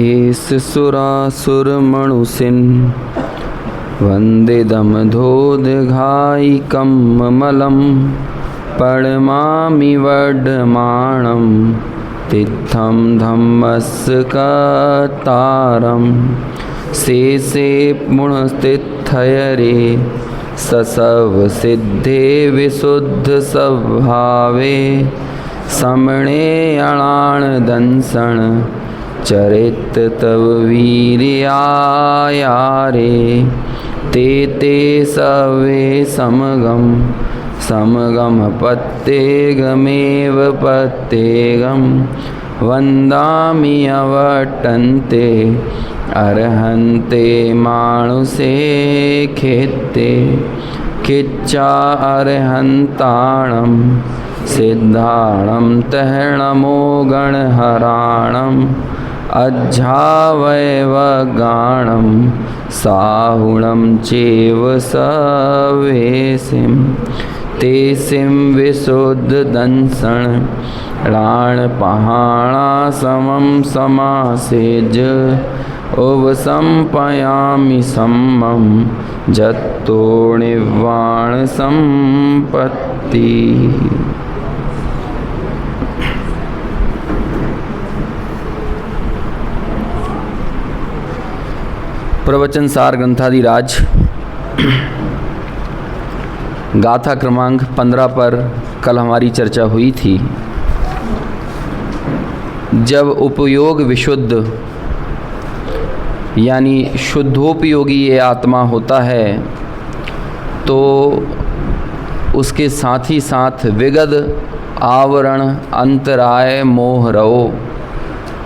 S सुरासुर मणुसिन वन्दिदमधोदघायिकं ममलं पडमामि वड्माणं तित्थं धम्मस्कतारं शेषे पुनस्तित्थयरे ससव सिद्धे विशुद्ध स्वभावे समणे अणाणदंसण चरित तव वीर्यायारे ते ते सवे समगम समगम पत्तेगमेव पत्तेगम वन्दामि अवटन्ते अर्हन्ते मानुषे खेत्ते किच्चा अर्हन्ताणं सिद्धाणं तहणमो गणहराणम् अज्झावयवगाणं साहुणं चेव सवेसिं तेसिं विशुद्धदंसण राणपहाणासमं समासेज उपसंपयामि सम्मं जत्तो निर्वाण संपत्ति। प्रवचन सार ग्रंथादिराज गाथा क्रमांक 15 पर कल हमारी चर्चा हुई थी। जब उपयोग विशुद्ध यानी शुद्धोपयोगी ये आत्मा होता है तो उसके साथ ही साथ विगत आवरण अंतराय मोह रहो,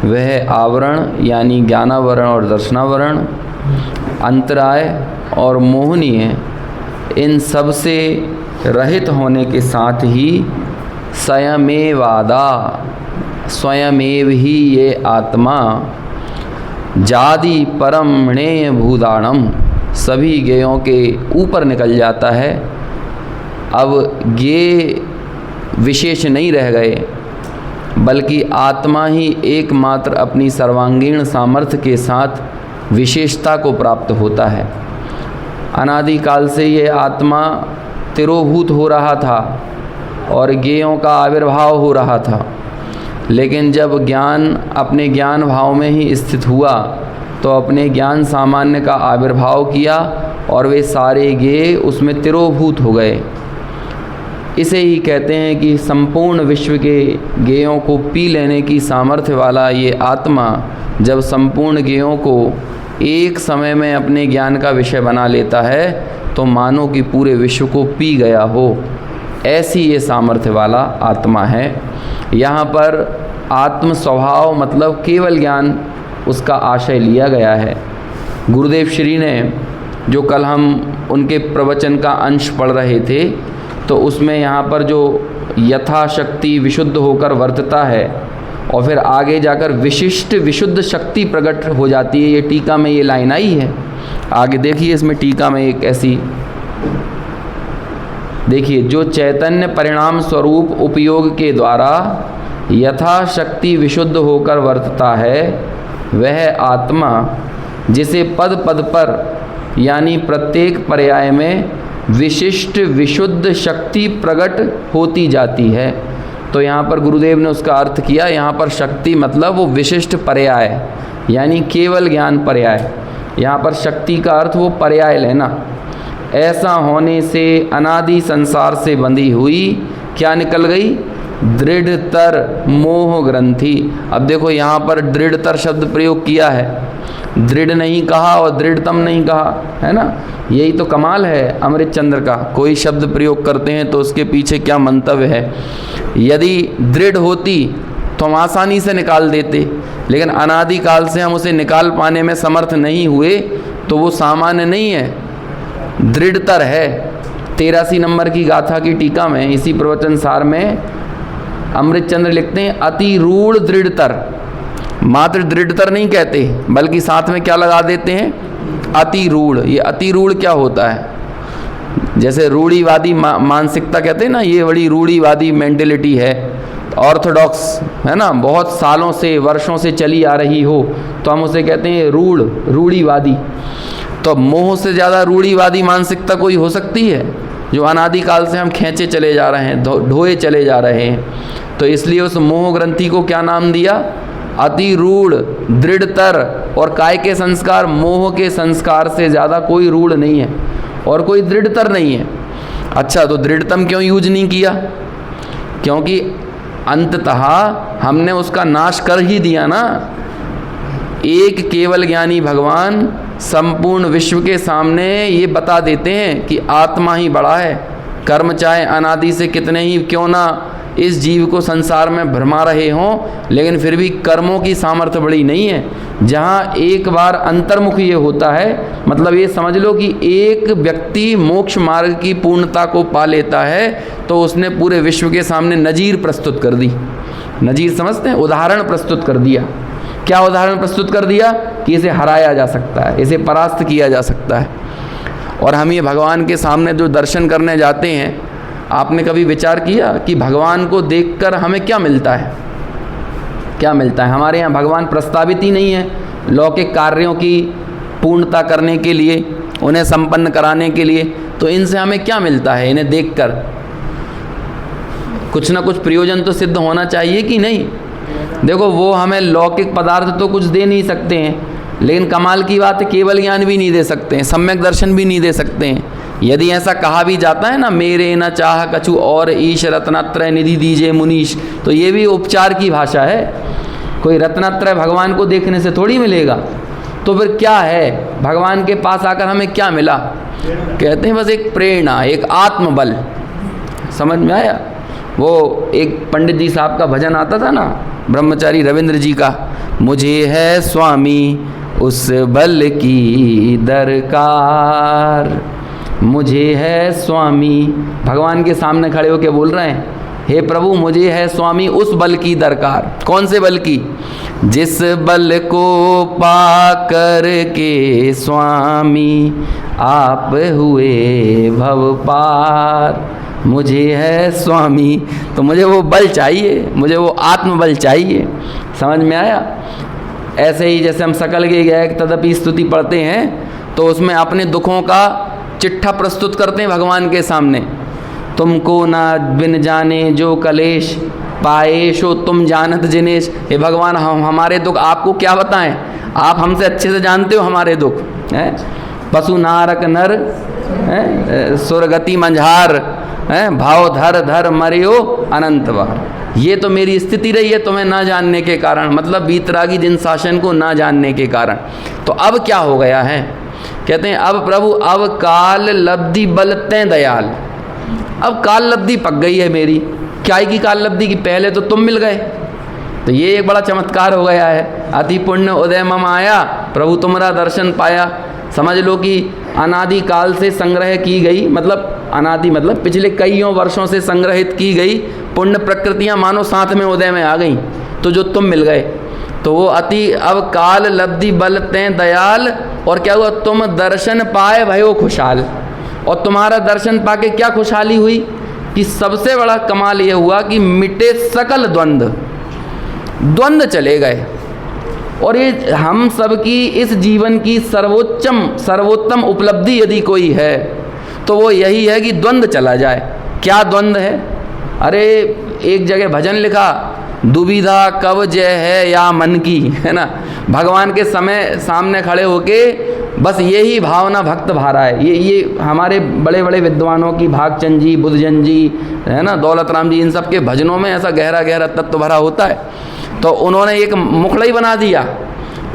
वह आवरण यानी ज्ञानावरण और दर्शनावरण, अंतराय और मोहनीय, इन सब से रहित होने के साथ ही स्वयमेव ही ये आत्मा जादि परमणेय भूदाणम सभी ज्ञेयों के ऊपर निकल जाता है। अब ज्ञेय विशेष नहीं रह गए, बल्कि आत्मा ही एकमात्र अपनी सर्वांगीण सामर्थ्य के साथ विशेषता को प्राप्त होता है। अनादिकाल से ये आत्मा तिरोभूत हो रहा था और ज्ञेयों का आविर्भाव हो रहा था, लेकिन जब ज्ञान अपने ज्ञान भाव में ही स्थित हुआ तो अपने ज्ञान सामान्य का आविर्भाव किया और वे सारे ज्ञेय उसमें तिरोभूत हो गए। इसे ही कहते हैं कि संपूर्ण विश्व के ज्ञेयों को पी लेने की सामर्थ्य वाला ये आत्मा जब संपूर्ण ज्ञेयों को एक समय में अपने ज्ञान का विषय बना लेता है तो मानो कि पूरे विश्व को पी गया हो, ऐसी ये सामर्थ्य वाला आत्मा है। यहाँ पर आत्म स्वभाव मतलब केवल ज्ञान उसका आशय लिया गया है। गुरुदेव श्री ने जो कल हम उनके प्रवचन का अंश पढ़ रहे थे तो उसमें यहाँ पर जो यथाशक्ति विशुद्ध होकर वर्तता है और फिर आगे जाकर विशिष्ट विशुद्ध शक्ति प्रकट हो जाती है, ये टीका में ये लाइन आई है। आगे देखिए इसमें टीका में एक ऐसी देखिए, जो चैतन्य परिणाम स्वरूप उपयोग के द्वारा यथाशक्ति विशुद्ध होकर वर्तता है, वह आत्मा जिसे पद पद पर यानी प्रत्येक पर्याय में विशिष्ट विशुद्ध शक्ति प्रकट होती जाती है। तो यहाँ पर गुरुदेव ने उसका अर्थ किया, यहाँ पर शक्ति मतलब वो विशिष्ट पर्याय यानी केवल ज्ञान पर्याय, यहाँ पर शक्ति का अर्थ वो पर्याय लेना। ऐसा होने से अनादि संसार से बंधी हुई क्या निकल गई? दृढ़तर मोह ग्रंथि। अब देखो यहाँ पर दृढ़तर शब्द प्रयोग किया है, दृढ़ नहीं कहा और दृढ़तम नहीं कहा, है ना। यही तो कमाल है अमृत चंद्र का। कोई शब्द प्रयोग करते हैं तो उसके पीछे क्या मंतव्य है। यदि दृढ़ होती तो हम आसानी से निकाल देते, लेकिन अनादिकाल से हम उसे निकाल पाने में समर्थ नहीं हुए तो वो सामान्य नहीं है, दृढ़तर है। 83 नंबर की गाथा की टीका में इसी प्रवचन सार में अमृत चंद्र लिखते हैं अति रूढ़ दृढ़तर। मात्र दृढ़तर नहीं कहते बल्कि साथ में क्या लगा देते हैं? अति रूढ़। ये अति रूढ़ क्या होता है? जैसे रूढ़ीवादी मानसिकता कहते हैं ना, ये बड़ी रूढ़ीवादी मेंटेलिटी है। ऑर्थोडॉक्स है ना, बहुत सालों से वर्षों से चली आ रही हो तो हम उसे कहते हैं रूढ़ीवादी। तो मोह से ज़्यादा रूढ़ीवादी मानसिकता कोई हो सकती है, जो अनादिकाल से हम खींचे चले जा रहे हैं, ढोए चले जा रहे हैं। तो इसलिए उस मोह ग्रंथि को क्या नाम दिया? अति रूढ़, दृढ़तर। और काय के संस्कार, मोह के संस्कार से ज़्यादा कोई रूढ़ नहीं है और कोई दृढ़तर नहीं है। अच्छा, तो दृढ़तम क्यों यूज नहीं किया? क्योंकि अंततः हमने उसका नाश कर ही दिया ना। एक केवल ज्ञानी भगवान संपूर्ण विश्व के सामने ये बता देते हैं कि आत्मा ही बड़ा है। कर्म चाहे अनादि से कितने ही क्यों ना इस जीव को संसार में भरमा रहे हों, लेकिन फिर भी कर्मों की सामर्थ्य बड़ी नहीं है। जहाँ एक बार अंतर्मुख ये होता है, मतलब ये समझ लो कि एक व्यक्ति मोक्ष मार्ग की पूर्णता को पा लेता है तो उसने पूरे विश्व के सामने नज़ीर प्रस्तुत कर दी। नज़ीर समझते हैं? उदाहरण प्रस्तुत कर दिया। क्या उदाहरण प्रस्तुत कर दिया? कि इसे हराया जा सकता है, इसे परास्त किया जा सकता है। और हम ये भगवान के सामने जो दर्शन करने जाते हैं, आपने कभी विचार किया कि भगवान को देखकर हमें क्या मिलता है? क्या मिलता है? हमारे यहाँ भगवान प्रस्तावित ही नहीं है लौकिक कार्यों की पूर्णता करने के लिए, उन्हें संपन्न कराने के लिए। तो इनसे हमें क्या मिलता है? इन्हें देखकर कुछ ना कुछ प्रयोजन तो सिद्ध होना चाहिए कि नहीं? देखो, वो हमें लौकिक पदार्थ तो कुछ दे नहीं सकते हैं, लेकिन कमाल की बात है केवल ज्ञान भी नहीं दे सकते हैं, सम्यक दर्शन भी नहीं दे सकते हैं। यदि ऐसा कहा भी जाता है ना, मेरे न चाह कछु और ईश रत्नत्रय निधि दीजे मुनीश, तो ये भी उपचार की भाषा है। कोई रत्नत्रय भगवान को देखने से थोड़ी मिलेगा। तो फिर क्या है? भगवान के पास आकर हमें क्या मिला? कहते हैं बस एक प्रेरणा, एक आत्मबल। समझ में आया? वो एक पंडित जी साहब का भजन आता था ना, ब्रह्मचारी रविंद्र जी का, मुझे है स्वामी उस बल की दरकार, मुझे है स्वामी। भगवान के सामने खड़े होकर बोल रहे हैं, हे प्रभु मुझे है स्वामी उस बल की दरकार। कौन से बल की? जिस बल को पा कर के स्वामी आप हुए भव पार, मुझे है स्वामी। तो मुझे वो बल चाहिए, मुझे वो आत्मबल चाहिए। समझ में आया? ऐसे ही जैसे हम सकल के गए तदपि स्तुति पढ़ते हैं तो उसमें अपने दुखों का चिट्ठा प्रस्तुत करते हैं भगवान के सामने। तुमको ना बिन जाने जो कलेश पाए सो तुम जानत जिनेश। हे भगवान, हम हमारे दुख आपको क्या बताएं? आप हमसे अच्छे से जानते हो हमारे दुख। हैं पशु नारक नर, सुरगति मंझार, भाव धर धर मरियो अनंत बार। ये तो मेरी स्थिति रही है तुम्हें ना जानने के कारण, मतलब वीतरागी जिन शासन को ना जानने के कारण। तो अब क्या हो गया है? कहते हैं अब प्रभु अब काल लब्धि बलते दयाल। अब काल लब्धि पक गई है मेरी। क्या की काल लब्धि की? पहले तो तुम मिल गए, तो ये एक बड़ा चमत्कार हो गया है। अति पुण्य उदय मम आया, प्रभु तुम्हारा दर्शन पाया। समझ लो कि अनादि काल से संग्रह की गई, मतलब अनादि मतलब पिछले कईयों वर्षों से संग्रहित की गई पुण्य प्रकृतियां मानो साथ में उदय में आ गई, तो जो तुम मिल गए। तो वो अति अब काल लब्धि बल तें दयाल। और क्या हुआ? तुम दर्शन पाए भयो खुशहाल। और तुम्हारा दर्शन पाके क्या खुशहाली हुई? कि सबसे बड़ा कमाल ये हुआ कि मिटे सकल द्वंद्व चले गए। और ये हम सब की इस जीवन की सर्वोत्तम उपलब्धि यदि कोई है तो वो यही है कि द्वंद्व चला जाए। क्या द्वंद्व है? अरे एक जगह भजन लिखा, दुविधा कब जय है या मन की, है ना। भगवान के सामने खड़े होके बस यही भावना भक्त भारा है। ये हमारे बड़े बड़े विद्वानों की, भागचंद जी, बुद्धजन जी, है ना, दौलत राम जी, इन सब के भजनों में ऐसा गहरा गहरा तत्व भरा होता है। तो उन्होंने एक मुखड़ई बना दिया,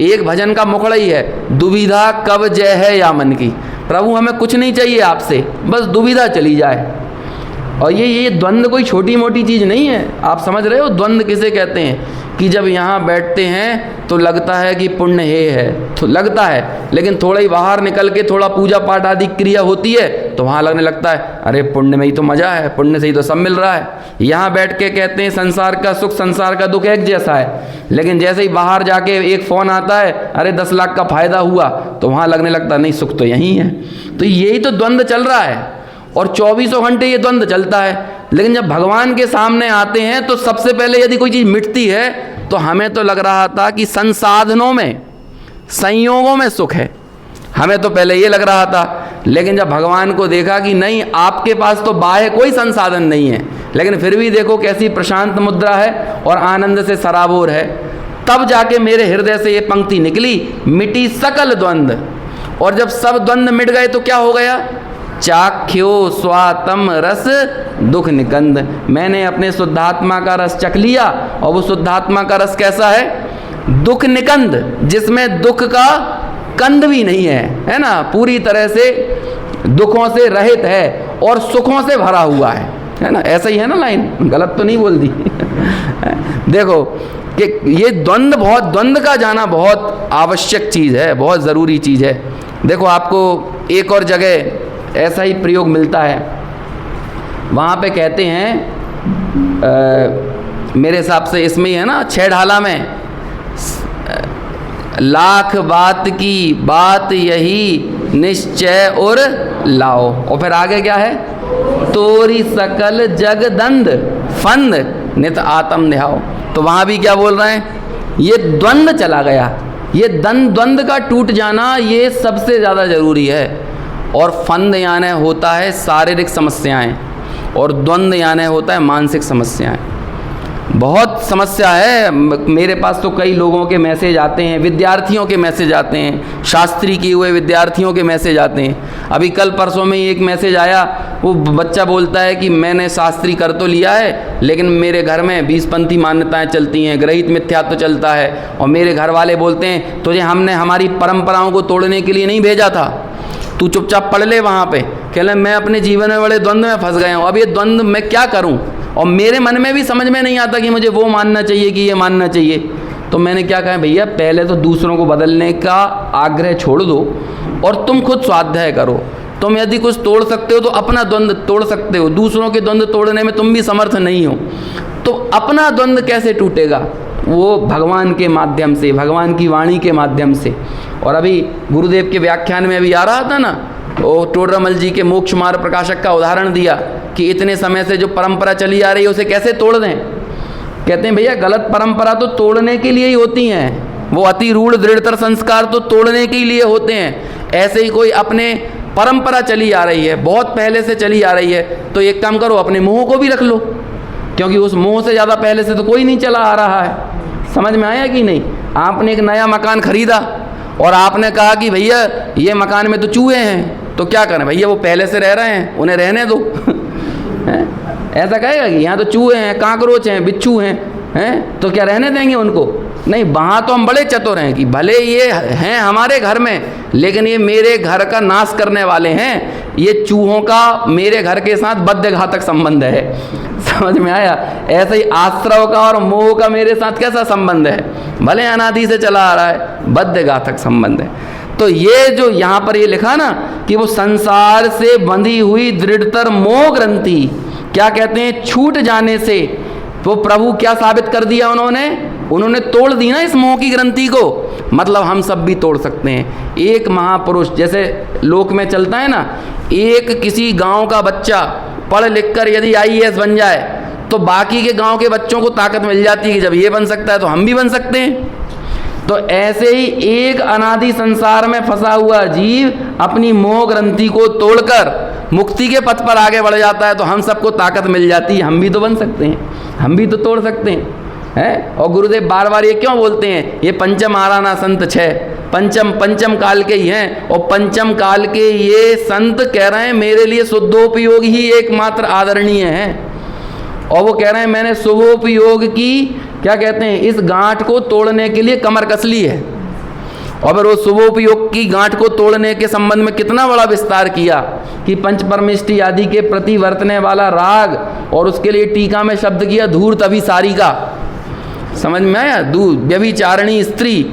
एक भजन का मुखड़ई है, दुविधा कब जय है या मन की। प्रभु हमें कुछ नहीं चाहिए आपसे, बस दुविधा चली जाए। और ये द्वंद्व कोई छोटी मोटी चीज़ नहीं है। आप समझ रहे हो द्वंद्व किसे कहते हैं? कि जब यहाँ बैठते हैं तो लगता है कि पुण्य है, तो लगता है, लेकिन थोड़ा ही बाहर निकल के थोड़ा पूजा पाठ आदि क्रिया होती है तो वहाँ लगने लगता है अरे पुण्य में ही तो मज़ा है, पुण्य से ही तो सब मिल रहा है। यहाँ बैठ के कहते हैं संसार का सुख संसार का दुख एक जैसा है, लेकिन जैसे ही बाहर जाके एक फ़ोन आता है अरे 10 लाख का फ़ायदा हुआ तो वहाँ लगने लगता नहीं सुख तो यहीं है। तो यही तो द्वंद्व चल रहा है। और 24 घंटे ये द्वंद्व चलता है। लेकिन जब भगवान के सामने आते हैं तो सबसे पहले यदि कोई चीज़ मिटती है तो हमें तो लग रहा था कि संसाधनों में, संयोगों में सुख है, हमें तो पहले ये लग रहा था। लेकिन जब भगवान को देखा कि नहीं, आपके पास तो बाह्य कोई संसाधन नहीं है, लेकिन फिर भी देखो कैसी प्रशांत मुद्रा है और आनंद से सराबोर है, तब जाके मेरे हृदय से ये पंक्ति निकली, मिटी सकल द्वंद्व। और जब सब द्वंद्व मिट गए तो क्या हो गया? चाख्यो स्वातम रस दुख निकंद। मैंने अपने शुद्धात्मा का रस चख लिया, और वो शुद्धात्मा का रस कैसा है? दुख निकंद, जिसमें दुख का कंद भी नहीं है ना, पूरी तरह से दुखों से रहित है और सुखों से भरा हुआ है ना। ऐसा ही है ना लाइन, गलत तो नहीं बोल दी। देखो कि ये द्वंद्व का जाना बहुत आवश्यक चीज़ है, बहुत ज़रूरी चीज़ है। देखो आपको एक और जगह ऐसा ही प्रयोग मिलता है, वहाँ पे कहते हैं मेरे हिसाब से इसमें ही है ना, 6 ढाला में, लाख बात की बात यही निश्चय और लाओ। और फिर आगे क्या है? तोरी सकल जग दंद फंद नित आत्म ध्याओ। तो वहाँ भी क्या बोल रहे हैं? ये द्वंद्व चला गया, ये द्वंद्व का टूट जाना ये सबसे ज़्यादा ज़रूरी है। और फंद यानी होता है शारीरिक समस्याएं, और द्वंद्व यानी होता है मानसिक समस्याएं। बहुत समस्या है। मेरे पास तो कई लोगों के मैसेज आते हैं, विद्यार्थियों के मैसेज आते हैं, शास्त्री किए हुए विद्यार्थियों के मैसेज आते हैं। अभी कल परसों में ही एक मैसेज आया, वो बच्चा बोलता है कि मैंने शास्त्री कर तो लिया है, लेकिन मेरे घर में 20पंथी मान्यताएं चलती हैं, ग्रहित मिथ्यात्व चलता है, और मेरे घर वाले बोलते हैं तुझे हमने हमारी परंपराओं को तोड़ने के लिए नहीं भेजा था, तू चुपचाप पढ़ ले वहाँ पे। कह ले मैं अपने जीवन में बड़े द्वंद्व में फंस गया हूँ, अब ये द्वंद्व मैं क्या करूँ, और मेरे मन में भी समझ में नहीं आता कि मुझे वो मानना चाहिए कि ये मानना चाहिए। तो मैंने क्या कहा, भैया पहले तो दूसरों को बदलने का आग्रह छोड़ दो और तुम खुद स्वाध्याय करो। तुम यदि कुछ तोड़ सकते हो तो अपना द्वंद्व तोड़ सकते हो, दूसरों के द्वंद्व तोड़ने में तुम भी समर्थ नहीं हो, तो अपना द्वंद्व कैसे टूटेगा? वो भगवान के माध्यम से, भगवान की वाणी के माध्यम से। और अभी गुरुदेव के व्याख्यान में अभी आ रहा था ना, वो टोडरमल जी के मोक्ष मार्ग प्रकाशक का उदाहरण दिया कि इतने समय से जो परंपरा चली आ रही है उसे कैसे तोड़ दें। कहते हैं भैया गलत परंपरा तो तोड़ने के लिए ही होती हैं, वो अति रूढ़ दृढ़तर संस्कार तो तोड़ने के लिए होते हैं। ऐसे ही कोई अपने परंपरा चली आ रही है, बहुत पहले से चली आ रही है, तो एक काम करो, अपने मोह को भी रख लो, क्योंकि उस मोह से ज़्यादा पहले से तो कोई नहीं चला आ रहा है। समझ में आया कि नहीं? आपने एक नया मकान खरीदा और आपने कहा कि भैया ये मकान में तो चूहे हैं, तो क्या करें भैया, वो पहले से रह रहे हैं, उन्हें रहने दो। ऐसा कहेगा कि यहाँ तो चूहे हैं, काकरोच हैं, बिच्छू हैं, तो क्या रहने देंगे उनको? नहीं, वहाँ तो हम बड़े चतुर हैं कि भले ये हैं हमारे घर में, लेकिन ये मेरे घर का नाश करने वाले हैं। ये चूहों का मेरे घर के साथ बद्धघातक संबंध है। समझ में आया? ऐसे ही आश्रव का और मोह का मेरे साथ कैसा संबंध है? भले अनादि से चला आ रहा है, बद्धघातक संबंध है। तो ये जो यहाँ पर ये लिखा ना कि वो संसार से बंधी हुई दृढ़तर मोह ग्रंथि, क्या कहते हैं, छूट जाने से वो प्रभु क्या साबित कर दिया उन्होंने तोड़ दी ना इस मोह की ग्रंथि को। मतलब हम सब भी तोड़ सकते हैं। एक महापुरुष, जैसे लोक में चलता है ना, एक किसी गांव का बच्चा पढ़ लिख कर यदि IAS बन जाए तो बाकी के गांव के बच्चों को ताकत मिल जाती है कि जब ये बन सकता है तो हम भी बन सकते हैं। तो ऐसे ही एक अनादि संसार में फंसा हुआ जीव अपनी मोह ग्रंथि को तोड़कर मुक्ति के पथ पर आगे बढ़ जाता है, तो हम सबको ताकत मिल जाती है, हम भी तो बन सकते हैं, हम भी तो तोड़ सकते हैं। और गुरुदेव बार बार ये क्यों बोलते हैं, ये पंचम आराना संत 6 पंचम काल के ही हैं, और पंचम काल के ये संत कह रहे हैं मेरे लिए शुद्धोपयोग ही एकमात्र आदरणीय है। और वो कह रहे हैं मैंने शुभोपयोग की, क्या कहते हैं, इस गांठ को तोड़ने के लिए कमर कस ली है। और फिर वो शुभोपयोग की गांठ को तोड़ने के संबंध में कितना बड़ा विस्तार किया कि पंच परमेष्टि आदि के प्रति वर्तने वाला राग, और उसके लिए टीका में शब्द किया धूर्त अभिसारिका। समझ में आया? व्यभिचारिणी स्त्री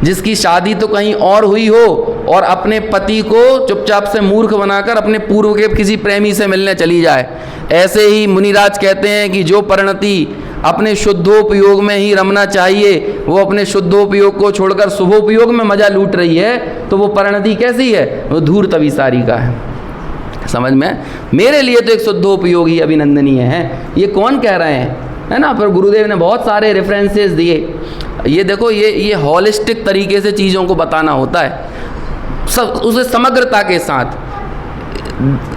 जिसकी शादी तो कहीं और हुई हो और अपने पति को चुपचाप से मूर्ख बनाकर अपने पूर्व के किसी प्रेमी से मिलने चली जाए। ऐसे ही मुनिराज कहते हैं कि जो परिणति अपने शुद्धोपयोग में ही रमना चाहिए, वो अपने शुद्धोपयोग को छोड़कर शुभोपयोग में मजा लूट रही है, तो वो परिणति कैसी है? वो धूर्त अभिसारिका है। समझ में? मेरे लिए तो एक शुद्धोपयोगी अभिनंदनीय है। ये कौन कह रहे हैं, है ना? फिर गुरुदेव ने बहुत सारे रेफरेंसेस दिए। ये देखो, ये हॉलिस्टिक तरीके से चीज़ों को बताना होता है, सब उसे समग्रता के साथ।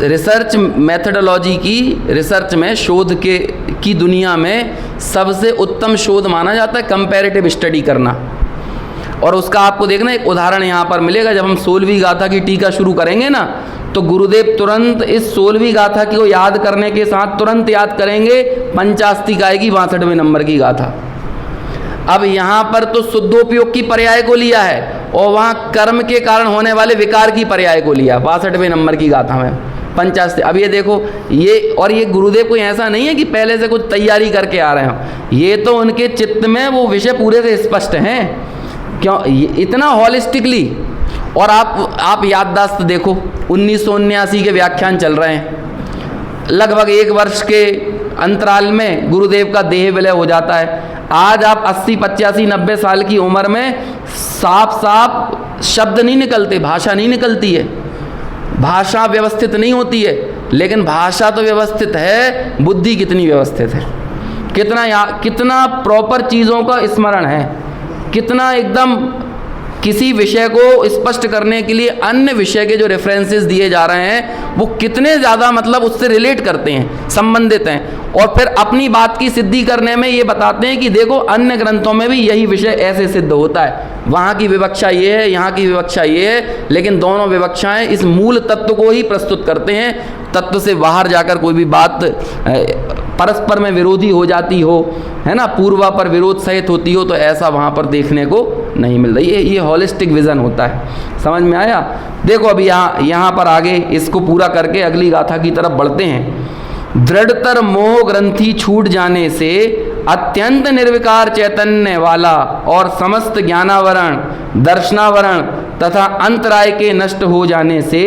रिसर्च मेथडोलॉजी की, रिसर्च में, शोध की दुनिया में सबसे उत्तम शोध माना जाता है कंपैरेटिव स्टडी करना। और उसका आपको देखना एक उदाहरण यहाँ पर मिलेगा। जब हम 16वीं गाथा की टीका शुरू करेंगे ना, तो गुरुदेव तुरंत इस 16वीं गाथा को याद करने के साथ तुरंत याद करेंगे पंचास्तिकाय की 62वें नंबर की गाथा। अब यहाँ पर तो शुद्धोपयोग की पर्याय को लिया है और वहाँ कर्म के कारण होने वाले विकार की पर्याय को लिया 62वें नंबर की गाथा में पंचास्ति। अब ये देखो, ये गुरुदेव कोई ऐसा नहीं है कि पहले से कुछ तैयारी करके आ रहे हो, ये तो उनके चित्त में वो विषय पूरे से स्पष्ट हैं। क्यों इतना हॉलिस्टिकली? और आप याददाश्त देखो, 1979 के व्याख्यान चल रहे हैं, लगभग 1 वर्ष के अंतराल में गुरुदेव का देह विलय हो जाता है। आज आप 80, 85, 90 साल की उम्र में साफ साफ शब्द नहीं निकलते, भाषा नहीं निकलती है, भाषा व्यवस्थित नहीं होती है। लेकिन भाषा तो व्यवस्थित है, बुद्धि कितनी व्यवस्थित है, कितना प्रॉपर चीज़ों का स्मरण है, कितना एकदम किसी विषय को स्पष्ट करने के लिए अन्य विषय के जो रेफरेंसेस दिए जा रहे हैं वो कितने ज़्यादा मतलब उससे रिलेट करते हैं, संबंधित हैं। और फिर अपनी बात की सिद्धि करने में ये बताते हैं कि देखो अन्य ग्रंथों में भी यही विषय ऐसे सिद्ध होता है, वहाँ की विवक्षा ये है, यहाँ की विवक्षा ये है, लेकिन दोनों विवक्षाएं इस मूल तत्व को ही प्रस्तुत करते हैं। तत्व से बाहर जाकर कोई भी बात परस्पर में विरोधी हो जाती हो, है ना, पूर्वा पर विरोध सहित होती हो, तो ऐसा वहाँ पर देखने को नहीं मिलता। ये हॉलिस्टिक विज़न होता है। समझ में आया? देखो अभी यहाँ पर आगे इसको पूरा करके अगली गाथा की तरफ बढ़ते हैं। दृढ़तर मोह ग्रंथि छूट जाने से अत्यंत निर्विकार चैतन्य वाला और समस्त ज्ञानावरण, दर्शनावरण तथा अंतराय के नष्ट हो जाने से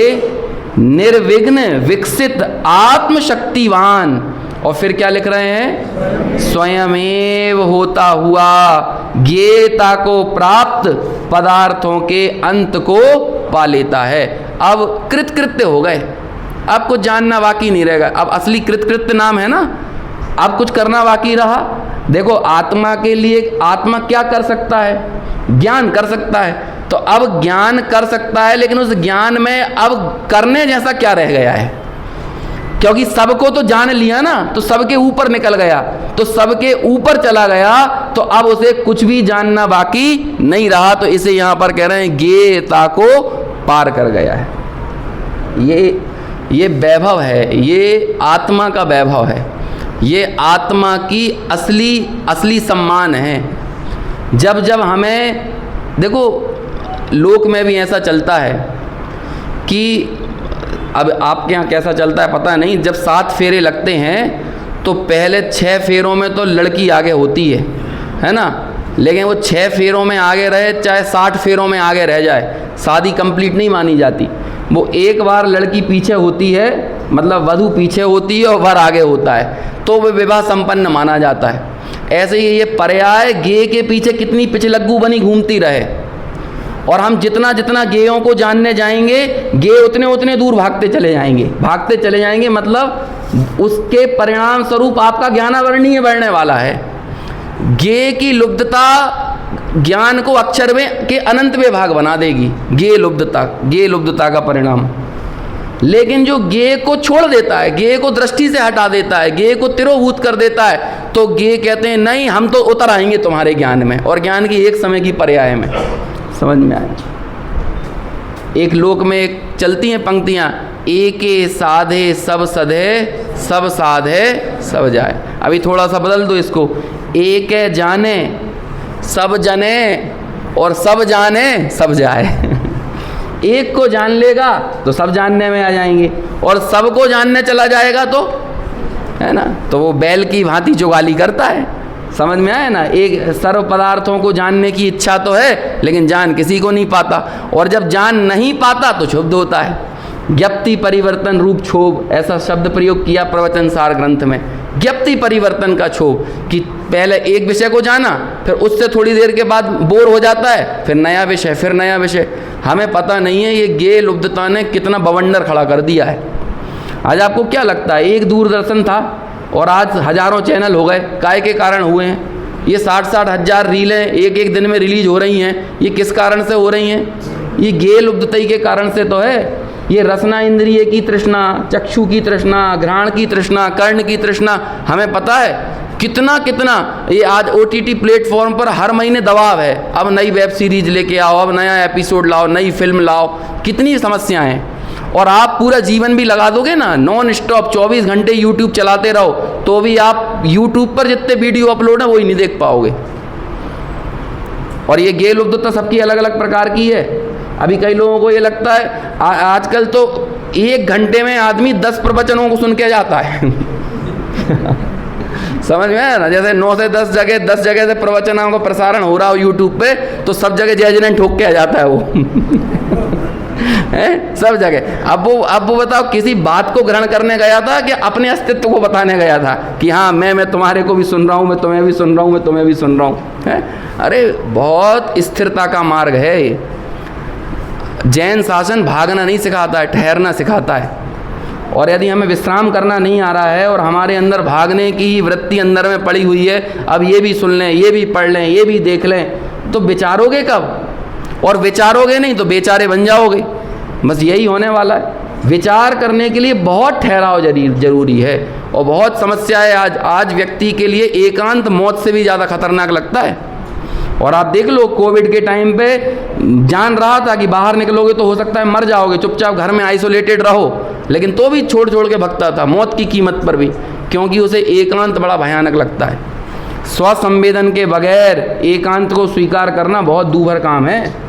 निर्विघ्न विकसित आत्मशक्तिवान, और फिर क्या लिख रहे हैं, स्वयमेव होता हुआ ज्ञेयता को प्राप्त पदार्थों के अंत को पा लेता है। अब कृतकृत्य हो गए, अब कुछ जानना बाकी नहीं रहेगा। अब असली कृतकृत्य नाम है ना, अब कुछ करना बाकी रहा। देखो आत्मा के लिए आत्मा क्या कर सकता है, ज्ञान कर सकता है, तो अब ज्ञान कर सकता है, लेकिन उस ज्ञान में अब करने जैसा क्या रह गया है? क्योंकि सबको तो जान लिया ना, तो सबके ऊपर निकल गया, तो सबके ऊपर चला गया, तो अब उसे कुछ भी जानना बाकी नहीं रहा। तो इसे यहाँ पर कह रहे हैं ज्ञेयता को पार कर गया है। ये वैभव है, ये आत्मा का वैभव है, ये आत्मा की असली सम्मान है। जब हमें देखो लोक में भी ऐसा चलता है कि अब आपके यहाँ कैसा चलता है पता नहीं, जब 7 फेरे लगते हैं तो पहले 6 फेरों में तो लड़की आगे होती है ना, लेकिन वो 6 फेरों में आगे रहे चाहे 60 फेरों में आगे रह जाए, शादी कंप्लीट नहीं मानी जाती। वो एक बार लड़की पीछे होती है, मतलब वधू पीछे होती है और वर आगे होता है, तो वो विवाह संपन्न माना जाता है। ऐसे ही ये पर्याय गेय के पीछे कितनी पिछलग्गू बनी घूमती रहे, और हम जितना गेयों को जानने जाएंगे, गेय उतने दूर भागते चले जाएंगे, मतलब उसके परिणाम स्वरूप आपका ज्ञानावरणीय बढ़ने वाला है। गेय की लुब्धता ज्ञान को अक्षर में के अनंत में भाग बना देगी, गेय लुब्धता का परिणाम। लेकिन जो गेय को छोड़ देता है, गेय को दृष्टि से हटा देता है, गेय को तिरोभूत कर देता है, तो गेय कहते हैं नहीं, हम तो उतर आएंगे तुम्हारे ज्ञान में, और ज्ञान की एक समय की पर्याय में। समझ में आया? एक लोक में एक चलती हैं पंक्तियाँ, एके साधे सब सधे, सब साधे सब जाए। अभी थोड़ा सा बदल दो इसको, एक जाने सब जने और सब जाने सब जाए। एक को जान लेगा तो सब जानने में आ जाएंगे, और सबको जानने चला जाएगा तो, है ना, तो वो बैल की भांति जुगाली करता है। समझ में आया ना? एक सर्व पदार्थों को जानने की इच्छा तो है, लेकिन जान किसी को नहीं पाता, और जब जान नहीं पाता तो क्षुब्ध होता है। ज्ञप्ति परिवर्तन रूप क्षोभ, ऐसा शब्द प्रयोग किया प्रवचन सार ग्रंथ में। ज्ञप्ति परिवर्तन का क्षोभ, कि पहले एक विषय को जाना, फिर उससे थोड़ी देर के बाद बोर हो जाता है, फिर नया विषय। हमें पता नहीं है ये गेय लुब्धता ने कितना बवंडर खड़ा कर दिया है। आज आपको क्या लगता है, एक दूरदर्शन था और आज हज़ारों चैनल हो गए, काय के कारण हुए हैं? ये 60-60 हज़ार रीलें एक एक दिन में रिलीज हो रही हैं, ये किस कारण से हो रही हैं? ये गेल उपदतई के कारण से तो है। ये रसना इंद्रिय की तृष्णा, चक्षु की तृष्णा, घ्राण की तृष्णा, कर्ण की तृष्णा, हमें पता है कितना कितना ये आज OTT प्लेटफॉर्म पर हर महीने दबाव है। अब नई वेब सीरीज लेके आओ, अब नया एपिसोड लाओ, नई फिल्म लाओ, कितनी समस्याएं हैं। और आप पूरा जीवन भी लगा दोगे ना, नॉन स्टॉप 24 घंटे यूट्यूब चलाते रहो, तो भी आप यूट्यूब पर जितने वीडियो अपलोड हैं वही नहीं देख पाओगे। और ये गेल उपदत्ता सबकी अलग अलग प्रकार की है। अभी कई लोगों को ये लगता है आजकल तो 1 घंटे में आदमी 10 प्रवचनों को सुन के जाता है समझ में आया ना? जैसे 9 से 10 जगह से प्रवचनों का प्रसारण हो रहा हो यूट्यूब पे, तो सब जगह जय जयन ठोक के आ जाता है वो है सब जगह। अब वो बताओ, किसी बात को ग्रहण करने गया था कि अपने अस्तित्व को बताने गया था कि हाँ मैं तुम्हारे को भी सुन रहा हूँ, मैं तुम्हें भी सुन रहा हूँ, मैं तुम्हें भी सुन रहा हूँ, है? अरे बहुत स्थिरता का मार्ग है। जैन शासन भागना नहीं सिखाता है, ठहरना सिखाता है। और यदि हमें विश्राम करना नहीं आ रहा है और हमारे अंदर भागने की ही वृत्ति अंदर में पड़ी हुई है, अब ये भी सुन लें, ये भी पढ़ लें, ये भी देख लें, तो विचारोगे कब? और विचारोगे नहीं तो बेचारे बन जाओगे। बस यही होने वाला है। विचार करने के लिए बहुत ठहराव जरूरी है। और बहुत समस्या है आज व्यक्ति के लिए एकांत मौत से भी ज़्यादा खतरनाक लगता है। और आप देख लो, कोविड के टाइम पे जान रहा था कि बाहर निकलोगे तो हो सकता है मर जाओगे, चुपचाप घर में आइसोलेटेड रहो, लेकिन तो भी छोड़ के भगता था मौत की कीमत पर भी, क्योंकि उसे एकांत बड़ा भयानक लगता है। स्वसंवेदन के बगैर एकांत को स्वीकार करना बहुत दूभर काम है।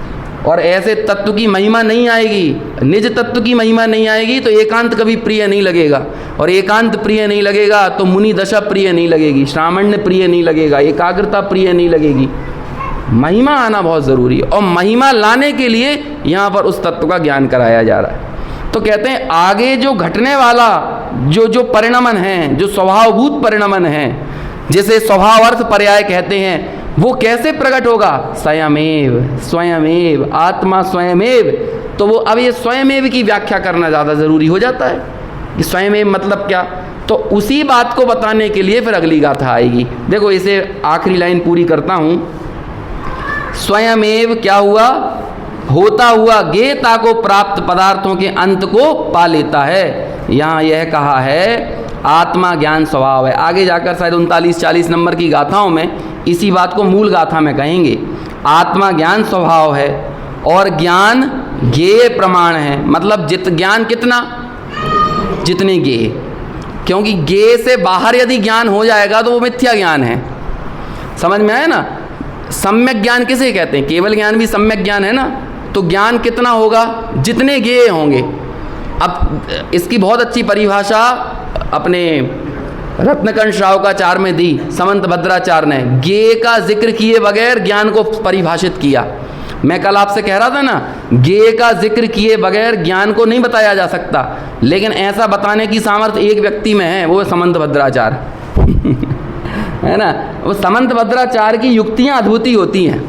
और ऐसे तत्व की महिमा नहीं आएगी, निज तत्व की महिमा नहीं आएगी तो एकांत कभी प्रिय नहीं लगेगा। और एकांत प्रिय नहीं लगेगा तो मुनि दशा प्रिय नहीं लगेगी, श्रावण्य प्रिय नहीं लगेगा, एकाग्रता प्रिय नहीं लगेगी। महिमा आना बहुत ज़रूरी है। और महिमा लाने के लिए यहाँ पर उस तत्व का ज्ञान कराया जा रहा है। तो कहते हैं आगे जो घटने वाला जो परिणमन है, जो स्वभावभूत परिणमन है, जिसे स्वभाव अर्थ पर्याय कहते हैं, वो कैसे प्रकट होगा? स्वयमेव आत्मा स्वयमेव। तो वो अब ये स्वयमेव की व्याख्या करना ज़्यादा ज़रूरी हो जाता है कि स्वयमेव मतलब क्या। तो उसी बात को बताने के लिए फिर अगली गाथा आएगी। देखो, इसे आखिरी लाइन पूरी करता हूँ। स्वयमेव क्या हुआ? होता हुआ गेयता को प्राप्त पदार्थों के अंत को पा लेता है। यहाँ यह कहा है आत्मा ज्ञान स्वभाव है। आगे जाकर शायद 39-40 नंबर की गाथाओं में इसी बात को मूल गाथा में कहेंगे। आत्मा ज्ञान स्वभाव है और ज्ञान ज्ञेय प्रमाण है। मतलब ज्ञान कितना? जितने ज्ञेय, क्योंकि ज्ञेय से बाहर यदि ज्ञान हो जाएगा तो वो मिथ्या ज्ञान है। समझ में आया ना? सम्यक ज्ञान किसे कहते हैं? केवल ज्ञान भी सम्यक ज्ञान है ना। तो ज्ञान कितना होगा? जितने ज्ञेय होंगे। अब इसकी बहुत अच्छी परिभाषा अपने रत्नकंठ श्रावकाचार्य में दी समंत भद्राचार्य ने। ज्ञेय का जिक्र किए बगैर ज्ञान को परिभाषित किया। मैं कल आपसे कह रहा था ना, ज्ञेय का जिक्र किए बगैर ज्ञान को नहीं बताया जा सकता, लेकिन ऐसा बताने की सामर्थ्य एक व्यक्ति में है, वो है समंत भद्राचार्य है ना। वो समंत भद्राचार्य की युक्तियाँ अद्भुत होती हैं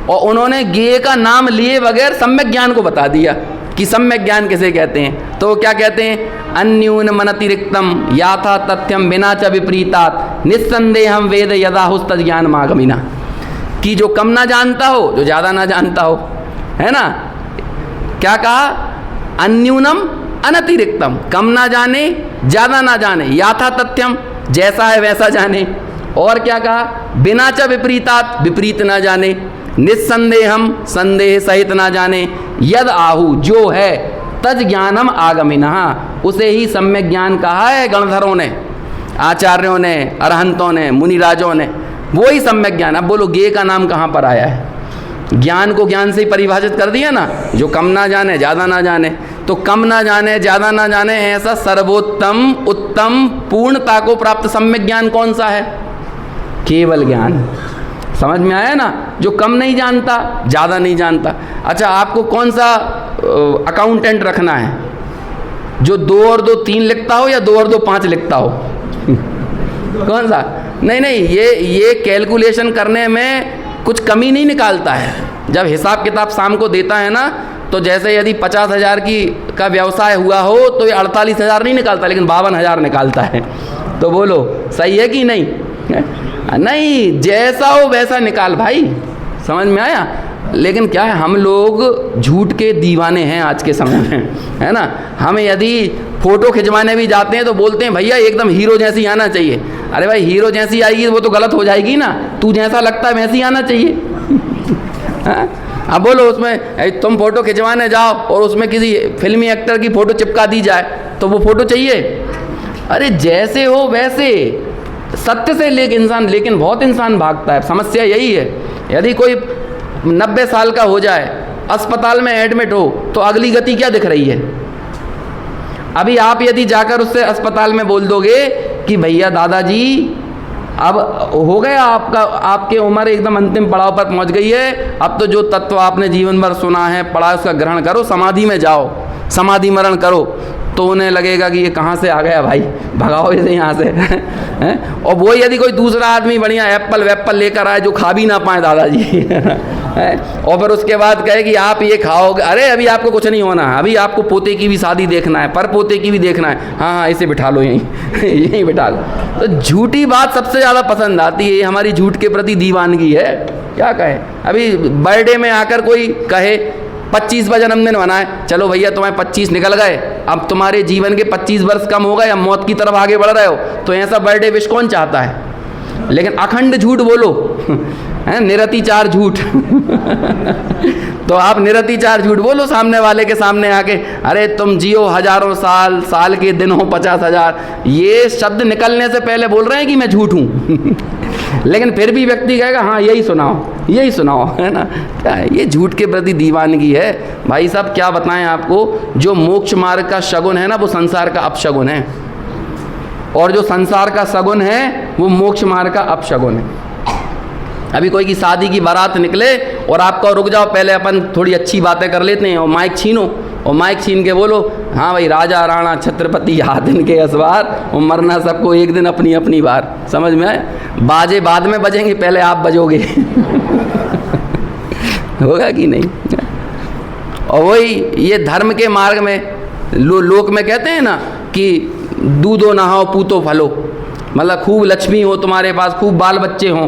और उन्होंने ज्ञेय का नाम लिए बगैर सम्यक ज्ञान को बता दिया कि सम्यक ज्ञान किसे कहते हैं। तो क्या कहते हैं? अन्यून मनतिरिक्तम याथा तथ्यम बिना च विपरीतात निस्संदेहम वेद यदाहुस्त ज्ञान मागमिना। कि जो कम ना जानता हो, जो ज़्यादा ना जानता हो, है ना। क्या कहा? अन्यूनम अनतिरिक्तम, कम ना जाने ज़्यादा ना जाने, याथा तथ्यम जैसा है वैसा जाने। और क्या कहा? बिना च विपरीतात, विपरीत ना जाने, निस्संदेहम संदेह सहित ना जाने, यद आहु जो है, तज ज्ञानम आगमिना, उसे ही सम्यक ज्ञान कहा है गणधरों ने, आचार्यों ने, अरहंतों ने, मुनिराजों ने। वो ही सम्यक ज्ञान। अब बोलो ज्ञेय का नाम कहाँ पर आया है? ज्ञान को ज्ञान से ही परिभाषित कर दिया ना, जो कम ना जाने ज़्यादा ना जाने। तो कम ना जाने ज़्यादा ना जाने ऐसा सर्वोत्तम उत्तम पूर्णता को प्राप्त सम्यक ज्ञान कौन सा है? केवल ज्ञान। समझ में आया ना? जो कम नहीं जानता, ज़्यादा नहीं जानता। अच्छा, आपको कौन सा अकाउंटेंट रखना है? जो 2 और 2 3 लिखता हो या 2 और 2 5 लिखता हो? कौन सा? नहीं, ये कैलकुलेशन करने में कुछ कमी नहीं निकालता है। जब हिसाब किताब शाम को देता है ना, तो जैसे यदि 50,000 का व्यवसाय हुआ हो तो ये 48,000 नहीं निकालता, लेकिन 52,000 निकालता है। तो बोलो सही है कि नहीं? नहीं, जैसा हो वैसा निकाल भाई, समझ में आया? लेकिन क्या है, हम लोग झूठ के दीवाने हैं आज के समय में, है ना। हम यदि फ़ोटो खिंचवाने भी जाते हैं तो बोलते हैं भैया एकदम हीरो जैसी आना चाहिए। अरे भाई, हीरो जैसी आएगी वो तो गलत हो जाएगी ना, तू जैसा लगता है वैसी आना चाहिए। अब बोलो, उसमें तुम फ़ोटो खिंचवाने जाओ और उसमें किसी फिल्मी एक्टर की फ़ोटो चिपका दी जाए तो वो फ़ोटो चाहिए? अरे जैसे हो वैसे, सत्य से लेकिन बहुत इंसान भागता है। समस्या यही है, यदि कोई 90 साल का हो जाए, अस्पताल में एडमिट हो, तो अगली गति क्या दिख रही है? अभी आप यदि जाकर उससे अस्पताल में बोल दोगे कि भैया दादाजी अब हो गया आपके उम्र एकदम अंतिम पड़ाव पर पहुंच गई है, अब तो जो तत्व आपने जीवन भर सुना है पढ़ा उसका ग्रहण करो, समाधि में जाओ, समाधि मरण करो, तो उन्हें लगेगा कि ये कहाँ से आ गया भाई, भगाओ इसे यहाँ से। हैं? और वो यदि कोई दूसरा आदमी बढ़िया एप्पल लेकर आए जो खा भी ना पाए दादाजी, और फिर उसके बाद कहे कि आप ये खाओगे, अरे अभी आपको कुछ नहीं होना, अभी आपको पोते की भी शादी देखना है, पर पोते की भी देखना है, हाँ इसे बिठा लो यहीं यहीं बिठा लो। तो झूठी बात सबसे ज़्यादा पसंद आती है, ये हमारी झूठ के प्रति दीवानगी है। क्या कहे, अभी बर्थडे में आकर कोई कहे 25वां जन्मदिन मनाए, चलो भैया तुम्हारे 25 निकल गए, अब तुम्हारे जीवन के 25 वर्ष कम हो गए, अब मौत की तरफ आगे बढ़ रहे हो, तो ऐसा बर्थडे विश कौन चाहता है? लेकिन अखंड झूठ बोलो, है निरतिचार झूठ तो आप निरतिचार झूठ बोलो सामने वाले के सामने आके, अरे तुम जियो हजारों साल, साल के दिन हो 50,000, ये शब्द निकलने से पहले बोल रहे हैं कि मैं झूठ हूँ लेकिन फिर भी व्यक्ति कहेगा हाँ यही सुनाओ, है ना। क्या है, ये झूठ के प्रति दीवानगी है भाई साहब। क्या बताएं आपको, जो मोक्ष मार्ग का शगुन है ना, वो संसार का अपशगुन है, और जो संसार का सगुन है वो मोक्ष मार्ग का अपशगुन है। अभी कोई की शादी की बारात निकले और आपको रुक जाओ, पहले अपन थोड़ी अच्छी बातें कर लेते हैं, और माइक छीनो, और माइक छीन के बोलो हाँ भाई राजा राणा छत्रपति हाथ इनके असवार, और मरना सबको एक दिन अपनी अपनी बार। समझ में आए? बाजे बाद में बजेंगे, पहले आप बजोगे होगा कि नहीं? और वही ये धर्म के मार्ग में लोक में कहते हैं ना कि दूधो नहाओ पूतो फलो, मतलब खूब लक्ष्मी हो तुम्हारे पास, खूब बाल बच्चे हों,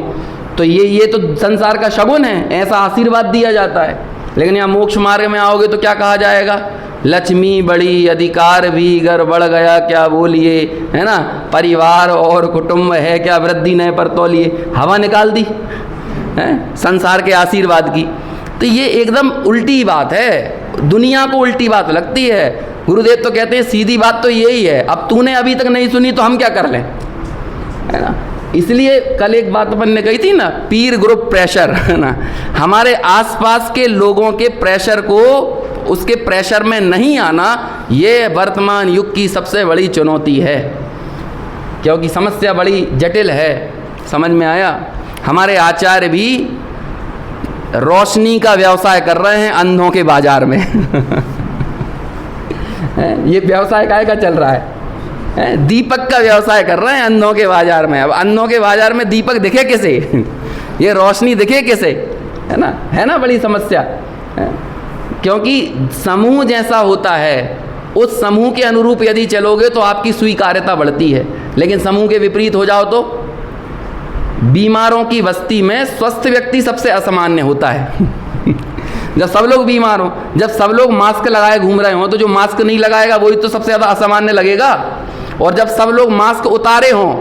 तो ये तो संसार का शगुन है, ऐसा आशीर्वाद दिया जाता है। लेकिन यहाँ मोक्ष मार्ग में आओगे तो क्या कहा जाएगा? लक्ष्मी बड़ी, अधिकार भी घर बढ़ गया क्या बोलिए, है ना, परिवार और कुटुंब है क्या वृद्धि नए पर तौलिए। हवा निकाल दी है संसार के आशीर्वाद की। तो ये एकदम उल्टी बात है, दुनिया को उल्टी बात लगती है। गुरुदेव तो कहते हैं सीधी बात तो यही है, अब तूने अभी तक नहीं सुनी तो हम क्या कर लें, है ना। इसलिए कल एक बात अपन ने कही थी ना, पीर ग्रुप प्रेशर, है ना, हमारे आसपास के लोगों के प्रेशर को, उसके प्रेशर में नहीं आना, ये वर्तमान युग की सबसे बड़ी चुनौती है, क्योंकि समस्या बड़ी जटिल है। समझ में आया? हमारे आचार्य भी रोशनी का व्यवसाय कर रहे हैं अंधों के बाजार में ये व्यवसाय काहे का चल रहा है? दीपक का व्यवसाय कर रहे हैं अंधों के बाजार में। अब अंधों के बाजार में दीपक दिखे किसे ये रोशनी दिखे किसे, है ना बड़ी समस्या है। क्योंकि समूह जैसा होता है, उस समूह के अनुरूप यदि चलोगे तो आपकी स्वीकार्यता बढ़ती है, लेकिन समूह के विपरीत हो जाओ तो बीमारों की बस्ती में स्वस्थ व्यक्ति सबसे असामान्य होता है जब सब लोग बीमार हों, जब सब लोग मास्क लगाए घूम रहे हों, तो जो मास्क नहीं लगाएगा वही तो सबसे ज़्यादा असामान्य लगेगा। और जब सब लोग मास्क उतारे हों,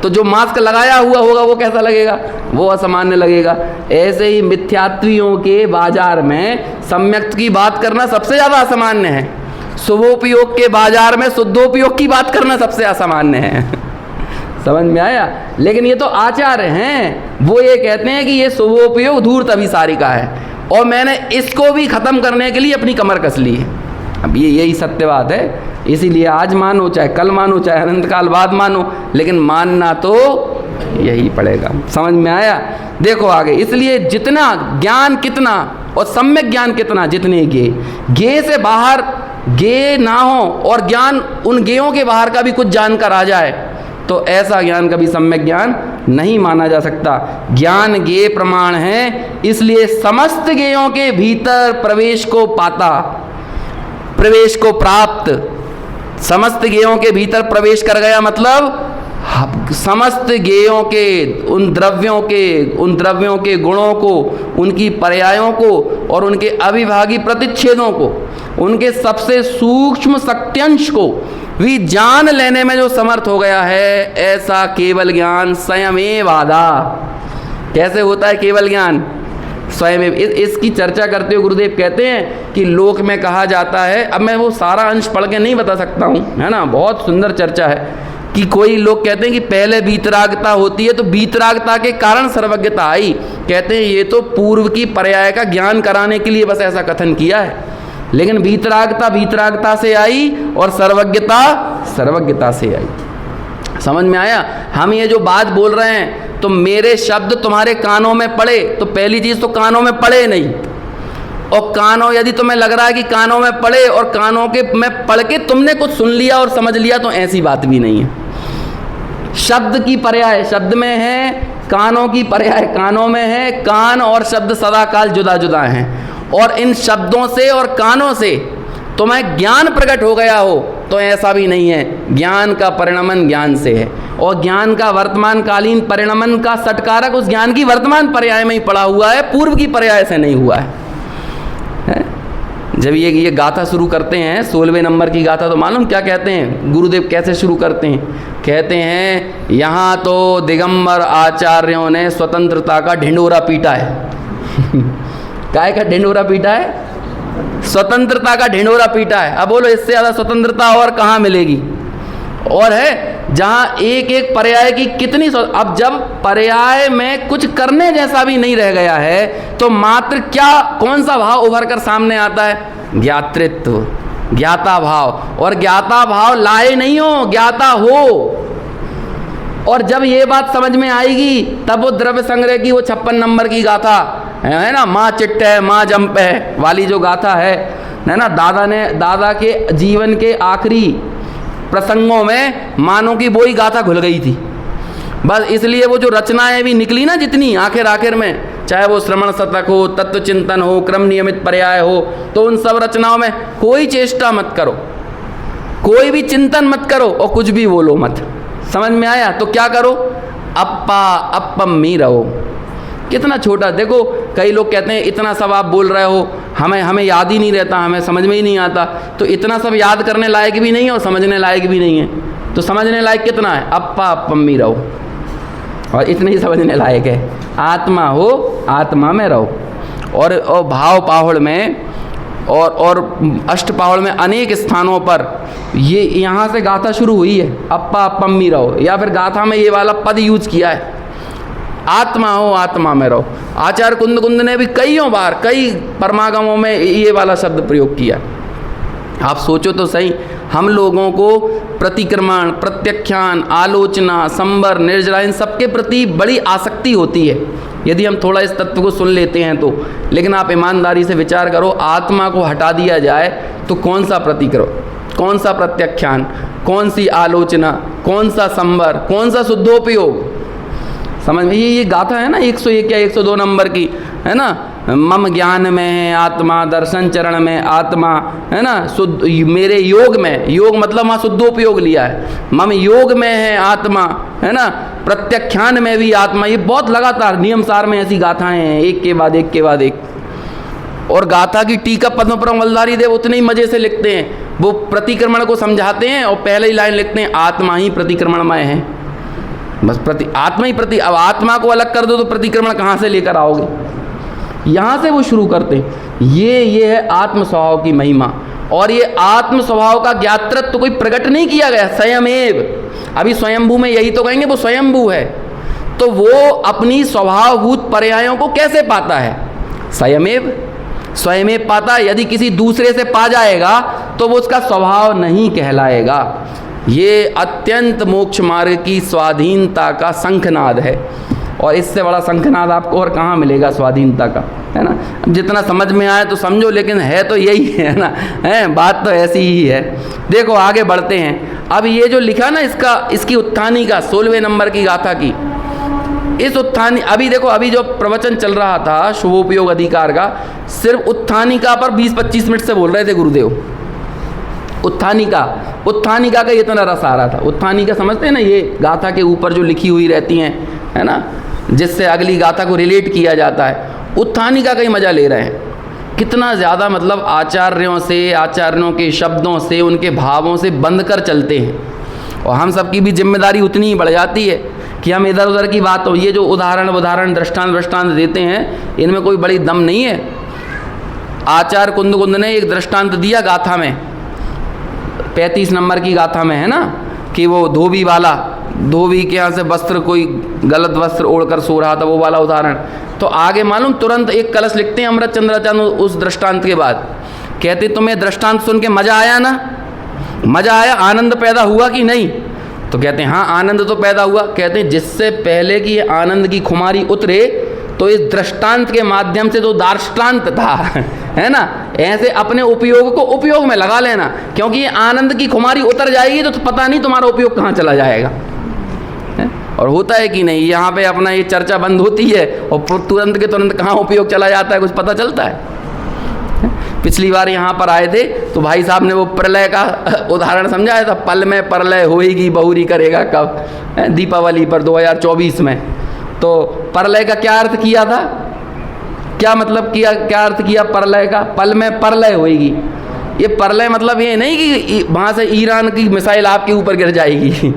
तो जो मास्क लगाया हुआ होगा वो कैसा लगेगा? वो असामान्य लगेगा। ऐसे ही मिथ्यात्वियों के बाजार में सम्यक की बात करना सबसे ज़्यादा असामान्य है, शुभोपयोग के बाजार में शुद्धोपयोग की बात करना सबसे असामान्य है समझ में आया? लेकिन ये तो आचार्य हैं, वो ये कहते हैं कि ये शुभोपयोग धूर्त अभिसारिका है, और मैंने इसको भी ख़त्म करने के लिए अपनी कमर कस ली है। अब ये यही सत्य बात है। इसीलिए आज मानो, चाहे कल मानो, चाहे अनंत काल बाद मानो, लेकिन मानना तो यही पड़ेगा। समझ में आया? देखो आगे, इसलिए जितना ज्ञान कितना और सम्यक ज्ञान कितना, जितने गे से बाहर गे ना हो और ज्ञान उन गेयों के बाहर का भी कुछ जानकर आ जाए, तो ऐसा ज्ञान कभी सम्यक ज्ञान नहीं माना जा सकता। ज्ञान गेय प्रमाण है, इसलिए समस्त गेयों के भीतर प्रवेश को पाता प्रवेश को प्राप्त, समस्त गेयों के भीतर प्रवेश कर गया, मतलब समस्त गेयों के उन द्रव्यों के गुणों को, उनकी पर्यायों को और उनके अविभागी प्रतिच्छेदों को, उनके सबसे सूक्ष्म शक्त्यंश को भी जान लेने में जो समर्थ हो गया है, ऐसा केवल ज्ञान स्वयमेव आदा। कैसे होता है केवल ज्ञान? स्वयमेव। इसकी चर्चा करते हुए गुरुदेव कहते हैं कि लोक में कहा जाता है, अब मैं वो सारा अंश पढ़ के नहीं बता सकता हूँ, है ना, बहुत सुंदर चर्चा है, कि कोई लोग कहते हैं कि पहले वीतरागता होती है तो वीतरागता के कारण सर्वज्ञता आई। कहते हैं ये तो पूर्व की पर्याय का ज्ञान कराने के लिए बस ऐसा कथन किया है, लेकिन वीतरागता से आई और सर्वज्ञता से आई। समझ में आया? हम ये जो बात बोल रहे हैं तो मेरे शब्द तुम्हारे कानों में पड़े तो पहली चीज़ तो कानों में पड़े नहीं, और कानों यदि तुम्हें लग रहा है कि कानों में पड़े और कानों के में पढ़ के तुमने कुछ सुन लिया और समझ लिया, तो ऐसी बात भी नहीं है। शब्द की पर्याय शब्द में है, कानों की पर्याय कानों में है। कान और शब्द सदाकाल जुदा जुदा हैं, और इन शब्दों से और कानों से तुम्हें ज्ञान प्रकट हो गया हो तो ऐसा भी नहीं है। ज्ञान का परिणमन ज्ञान से है, और ज्ञान का वर्तमान कालीन परिणमन का सटकारक उस ज्ञान की वर्तमान पर्याय में ही पड़ा हुआ है, पूर्व की पर्याय से नहीं हुआ है। जब ये गाथा शुरू करते हैं 16वें नंबर की गाथा, तो मालूम क्या कहते हैं गुरुदेव? कैसे शुरू करते हैं? कहते हैं यहाँ तो दिगंबर आचार्यों ने स्वतंत्रता का ढिंडोरा पीटा है। काय का ढिंडोरा पीटा है? स्वतंत्रता का ढिंडोरा पीटा है। अब बोलो इससे ज़्यादा स्वतंत्रता और कहाँ मिलेगी? और है जहाँ एक एक पर्याय की कितनी अब जब पर्याय में कुछ करने जैसा भी नहीं रह गया है तो मात्र क्या कौन सा भाव उभर कर सामने आता है? ज्ञातृत्व, ज्ञाता भाव। और ज्ञाता भाव लाए नहीं हो, ज्ञाता हो। और जब ये बात समझ में आएगी तब वो द्रव्य संग्रह की वो 56 नंबर की गाथा है ना, माँ चिट्ट है माँ जंप है वाली जो गाथा है ना, दादा के जीवन के आखिरी प्रसंगों में मानो की वही गाथा घुल गई थी। बस इसलिए वो जो रचनाएं भी निकली ना जितनी आखिर में, चाहे वो श्रवण शतक हो, तत्व चिंतन हो, क्रम नियमित पर्याय हो, तो उन सब रचनाओं में कोई चेष्टा मत करो, कोई भी चिंतन मत करो और कुछ भी बोलो मत। समझ में आया? तो क्या करो? अप्पा अप्पम मी रहो। कितना छोटा, देखो कई लोग कहते हैं इतना सब आप बोल रहे हो, हमें याद ही नहीं रहता, हमें समझ में ही नहीं आता। तो इतना सब याद करने लायक भी नहीं है और समझने लायक भी नहीं है। तो समझने लायक कितना है? अप्पा अप्पम मी रहो, और इतने ही समझने लायक है। आत्मा हो, आत्मा में रहो। और भाव पाहुड़ में और अष्टपाहुड़ में अनेक स्थानों पर ये यहाँ से गाथा शुरू हुई है, अप्पा अप्पम मी रहो, या फिर गाथा में ये वाला पद यूज किया है, आत्मा हो आत्मा में रहो। आचार्य कुंद ने भी कईयों बार कई परमागमों में ये वाला शब्द प्रयोग किया। आप सोचो तो सही, हम लोगों को प्रतिक्रमण, प्रत्याख्यान, आलोचना, संवर, निर्जरा, इन सबके प्रति बड़ी आसक्ति होती है यदि हम थोड़ा इस तत्व को सुन लेते हैं तो। लेकिन आप ईमानदारी से विचार करो, आत्मा को हटा दिया जाए तो कौन सा प्रतिक्रमण, कौन सा प्रत्याख्यान, कौन सी आलोचना, कौन सा संवर, कौन सा शुद्धोपयोग? समझ में? ये गाथा है ना 101 या 102 नंबर की, है ना, मम ज्ञान में है आत्मा, दर्शन चरण में आत्मा, है ना, शुद्ध मेरे योग में, योग मतलब वहाँ शुद्धोपयोग लिया है, मम योग में है आत्मा, है ना, प्रत्याख्यान में भी आत्मा। ये बहुत लगातार नियम सार में ऐसी गाथाएं हैं, एक के बाद एक। और गाथा की टीका पद्मपुरम वल्लधारी देव उतने ही मज़े से लिखते हैं। वो प्रतिक्रमण को समझाते हैं और पहले ही लाइन लिखते हैं, आत्मा ही प्रतिक्रमणमय है। बस आत्मा ही अब आत्मा को अलग कर दो तो प्रतिक्रमण कहाँ से लेकर आओगे? यहाँ से वो शुरू करते हैं। ये है आत्म स्वभाव की महिमा। और ये आत्म स्वभाव का ज्ञातृत्व तो कोई प्रकट नहीं किया गया, स्वयमेव। अभी स्वयंभू में यही तो कहेंगे, वो स्वयंभू है। तो वो अपनी स्वभावभूत पर्यायों को कैसे पाता है? स्वयमेव पाता। यदि किसी दूसरे से पा जाएगा तो वो उसका स्वभाव नहीं कहलाएगा। ये अत्यंत मोक्ष मार्ग की स्वाधीनता का शंखनाद है, और इससे बड़ा शंखनाद आपको और कहाँ मिलेगा स्वाधीनता का, है ना। अब जितना समझ में आए तो समझो, लेकिन है तो यही है ना, है बात तो ऐसी ही है। देखो आगे बढ़ते हैं। अब ये जो लिखा ना इसकी उत्थानी का 16वें नंबर की गाथा की, इस उत्थानी, अभी देखो अभी जो प्रवचन चल रहा था शुभोपयोग अधिकार का, सिर्फ उत्थानिका पर 20-25 मिनट से बोल रहे थे गुरुदेव, उत्थानिका का इतना रस आ रहा था। उत्थानिका समझते हैं ना, ये गाथा के ऊपर जो लिखी हुई रहती हैं, है ना, जिससे अगली गाथा को रिलेट किया जाता है। उत्थानिका का ही मज़ा ले रहे हैं। कितना ज़्यादा मतलब आचार्यों से, आचार्यों के शब्दों से, उनके भावों से बंध कर चलते हैं। और हम सबकी भी जिम्मेदारी उतनी ही बढ़ जाती है कि हम इधर उधर की बात हो, ये जो उदाहरण दृष्टांत देते हैं, इनमें कोई बड़ी दम नहीं है। आचार्य कुंद ने एक दृष्टांत दिया गाथा में, 35 नंबर की गाथा में, है ना, कि वो धोबी के यहाँ से वस्त्र, कोई गलत वस्त्र ओढ़कर सो रहा था, वो वाला उदाहरण। तो आगे मालूम तुरंत एक कलश लिखते हैं अमृत चंद्राचार्य उस दृष्टांत के बाद, कहते तुम्हें दृष्टांत सुन के मज़ा आया ना, मज़ा आया, आनंद पैदा हुआ कि नहीं? तो कहते हैं हाँ आनंद तो पैदा हुआ। कहते हैं जिससे पहले कि आनंद की खुमारी उतरे तो इस दृष्टांत के माध्यम से जो दार्ष्टान्त था, है ना, ऐसे अपने उपयोग को उपयोग में लगा लेना, क्योंकि ये आनंद की खुमारी उतर जाएगी तो पता नहीं तुम्हारा उपयोग कहाँ चला जाएगा। और होता है कि नहीं, यहाँ पे अपना ये चर्चा बंद होती है और तुरंत के तुरंत कहाँ उपयोग चला जाता है कुछ पता चलता है। पिछली बार यहाँ पर आए थे तो भाई साहब ने वो प्रलय का उदाहरण समझाया था, पल में प्रलय होएगी बहुरी करेगा कब, दीपावली पर 2024 में। तो प्रलय का क्या अर्थ किया था, क्या मतलब किया, क्या अर्थ किया प्रलय का? पल में प्रलय होएगी। ये प्रलय मतलब ये नहीं कि वहाँ से ईरान की मिसाइल आपके ऊपर गिर जाएगी,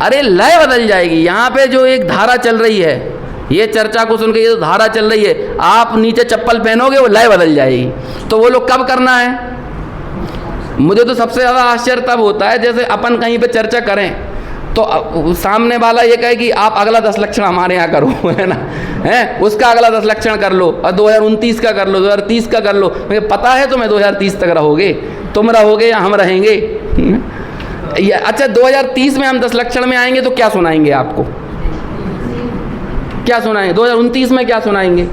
अरे लय बदल जाएगी। यहाँ पे जो एक धारा चल रही है, ये चर्चा को सुन के ये जो धारा चल रही है, आप नीचे चप्पल पहनोगे वो लय बदल जाएगी। तो वो लोग कब करना है? मुझे तो सबसे ज़्यादा आश्चर्य तब होता है जैसे अपन कहीं पे चर्चा करें तो सामने वाला ये कहे कि आप अगला 10 लक्षण हमारे यहाँ करो, है ना, है उसका अगला 10 लक्षण कर लो, और 2029 का कर लो, 2030 का कर लो। मुझे पता है तुम्हें 2030 तक रहोगे, तुम रहोगे या हम रहेंगे? अच्छा 2030 में हम 10 लक्षण में आएंगे तो क्या सुनाएंगे आपको, क्या सुनाएंगे? 2029 में क्या सुनाएंगे?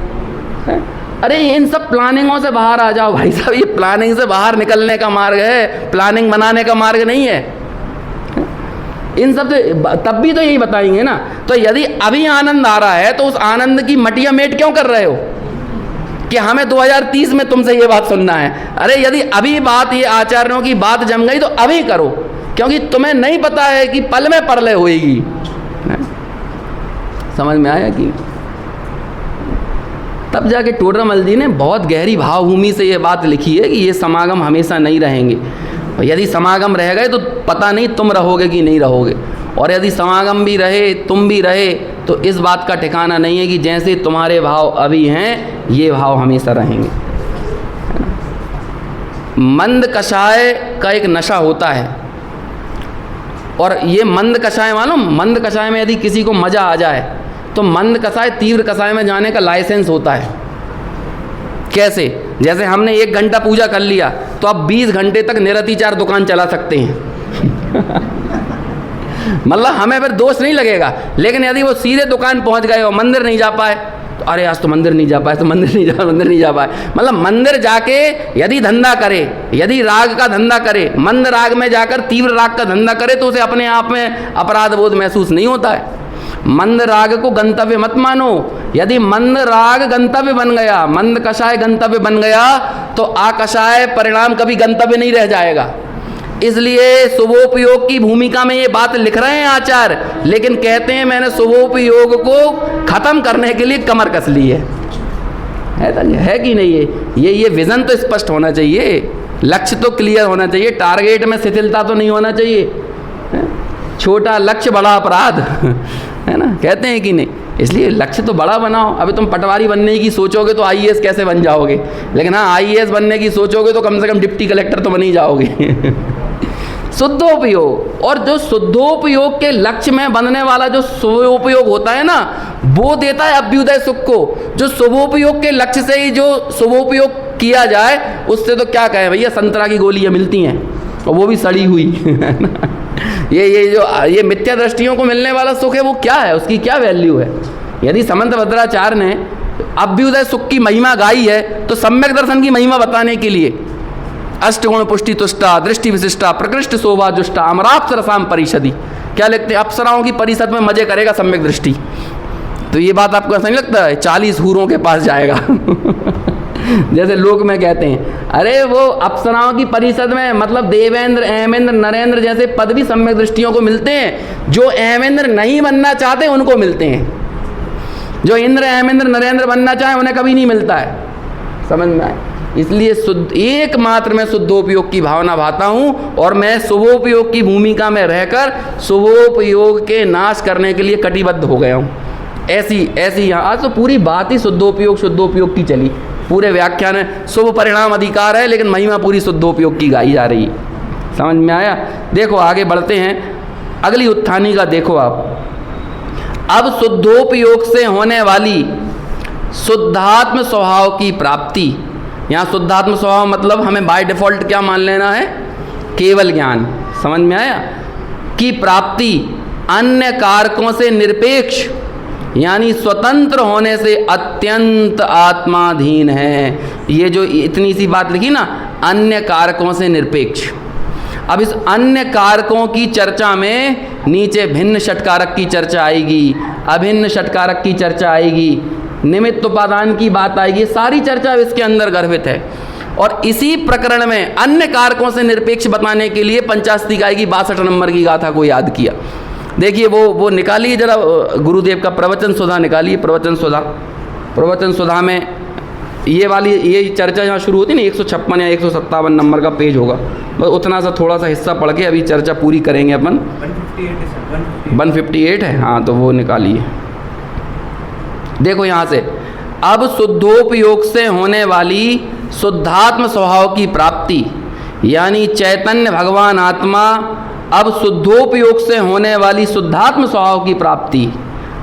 अरे इन सब प्लानिंगों से बाहर आ जाओ भाई साहब, ये प्लानिंग से बाहर निकलने का मार्ग है, प्लानिंग बनाने का मार्ग नहीं है। इन सब से तब भी तो यही बताएंगे ना। तो यदि अभी आनंद आ रहा है तो उस आनंद की मटिया मेट क्यों कर रहे हो कि हमें 2030 में तुमसे ये बात सुनना है? अरे यदि अभी बात, ये आचार्यों की बात जम गई तो अभी करो, क्योंकि तुम्हें नहीं पता है कि पल में प्रलय होएगी। समझ में आया कि तब जाके टोडरमल जी ने बहुत गहरी भावभूमि से ये बात लिखी है कि ये समागम हमेशा नहीं रहेंगे। और यदि समागम रह गए तो पता नहीं तुम रहोगे कि नहीं रहोगे, और यदि समागम भी रहे, तुम भी रहे, तो इस बात का ठिकाना नहीं है कि जैसे तुम्हारे भाव अभी हैं ये भाव हमेशा रहेंगे। मंद कषाय का एक नशा होता है, और ये मंद कषाय मालूम, मंद कषाय में यदि किसी को मज़ा आ जाए तो मंद कषाय तीव्र कषाय में जाने का लाइसेंस होता है। कैसे? जैसे हमने 1 घंटा पूजा कर लिया तो अब 20 घंटे तक निरतिचार दुकान चला सकते हैं मतलब हमें फिर दोष नहीं लगेगा। लेकिन यदि वो सीधे दुकान पहुंच गए और मंदिर नहीं जा पाए तो अरे आज तो मंदिर नहीं जा पाए, तो मंदिर नहीं जा पाए, मतलब मंदिर जाके यदि धंधा करे, यदि राग का धंधा करे, मंद राग में जाकर तीव्र राग का धंधा करे तो उसे अपने आप में अपराध बोध महसूस नहीं होता है। मंद राग को गंतव्य मत मानो। यदि मंद राग गंतव्य बन गया, मंद कषाय गंतव्य बन गया तो आकषाय परिणाम कभी गंतव्य नहीं रह जाएगा। इसलिए शुभोपयोग की भूमिका में ये बात लिख रहे हैं आचार्य, लेकिन कहते हैं मैंने शुभोपयोग को खत्म करने के लिए कमर कस ली है कि नहीं? ये विजन तो स्पष्ट होना चाहिए, लक्ष्य तो क्लियर होना चाहिए, टारगेट में शिथिलता तो नहीं होना चाहिए। छोटा लक्ष्य बड़ा अपराध है ना, कहते हैं कि नहीं? इसलिए लक्ष्य तो बड़ा बनाओ। अभी तुम पटवारी बनने की सोचोगे तो आईएएस कैसे बन जाओगे, लेकिन हाँ आईएएस बनने की सोचोगे तो कम से कम डिप्टी कलेक्टर तो बन ही जाओगे शुद्धोपयोग, और जो शुद्धोपयोग के लक्ष्य में बनने वाला जो शुभोपयोग होता है ना, वो देता है अभ्युदय सुख को। जो शुभोपयोग के लक्ष्य से ही जो शुभोपयोग किया जाए उससे तो क्या कहें भैया, संतरा की गोलियां मिलती हैं और वो भी सड़ी हुई ये मिथ्या दृष्टियों को मिलने वाला सुख है, वो क्या है, उसकी क्या वैल्यू है? यदि समंत भद्राचार्य ने अभ्युदय सुख की महिमा गाई है तो सम्यक दर्शन की महिमा बताने के लिए अष्टगुण पुष्टि तुष्टा दृष्टि विशिष्टा प्रकृष्ट शोभा जुष्टा अमराप्सरसाम परिषदि, क्या लिखते हैं? अप्सराओं की परिषद में मजे करेगा सम्यक दृष्टि। तो ये बात आपको ऐसा नहीं लगता है 40 हूरों के पास जाएगा जैसे लोक में कहते हैं, अरे वो अप्सराओं की परिषद में मतलब देवेंद्र, अहमेंद्र, नरेंद्र जैसे पद भी सम्यक दृष्टियों को मिलते हैं, जो अहमेंद्र नहीं बनना चाहते उनको मिलते हैं। जो इंद्र, अहमेंद्र, नरेंद्र बनना चाहे उन्हें कभी नहीं मिलता है। समझ में आए? इसलिए शुद्ध एकमात्र मैं शुद्धोपयोग की भावना भाता हूँ, और मैं शुभोपयोग की भूमिका में रहकर शुभोपयोग के नाश करने के लिए कटिबद्ध हो गया हूँ। ऐसी यहाँ आज तो पूरी बात ही शुद्धोपयोग की चली। पूरे व्याख्यान में शुभ परिणाम अधिकार है, लेकिन महिमा पूरी शुद्धोपयोग की गाई जा रही है। समझ में आया? देखो आगे बढ़ते हैं, अगली उत्थानी का देखो आप। अब शुद्धोपयोग से होने वाली शुद्धात्म स्वभाव की प्राप्ति, यहाँ शुद्धात्म स्वभाव मतलब हमें बाय डिफॉल्ट क्या मान लेना है? केवल ज्ञान। समझ में आया? की प्राप्ति अन्य कारकों से निरपेक्ष यानी स्वतंत्र होने से अत्यंत आत्माधीन है। ये जो इतनी सी बात लिखी ना, अन्य कारकों से निरपेक्ष। अब इस अन्य कारकों की चर्चा में नीचे भिन्न षटकारक की चर्चा आएगी, अभिन्न षटकारक की चर्चा आएगी, निमित्त उपादान की बात आएगी। सारी चर्चा इसके अंदर गर्भित है। और इसी प्रकरण में अन्य कारकों से निरपेक्ष बताने के लिए पंचास्तिकाय की 62 नंबर की गाथा को याद किया। देखिए वो निकालिए जरा, गुरुदेव का प्रवचन सुधा निकालिए। प्रवचन सुधा में ये वाली ये चर्चा जहाँ शुरू होती है ना, 156 या 157 नंबर का पेज होगा, बस उतना सा थोड़ा सा हिस्सा पढ़ के अभी चर्चा पूरी करेंगे अपन। 158 है, हाँ, तो वो निकालिए। देखो यहाँ से, अब शुद्धोपयोग से होने वाली शुद्धात्म स्वभाव की प्राप्ति यानी चैतन्य भगवान आत्मा, अब शुद्धोपयोग से होने वाली शुद्धात्म स्वभाव की प्राप्ति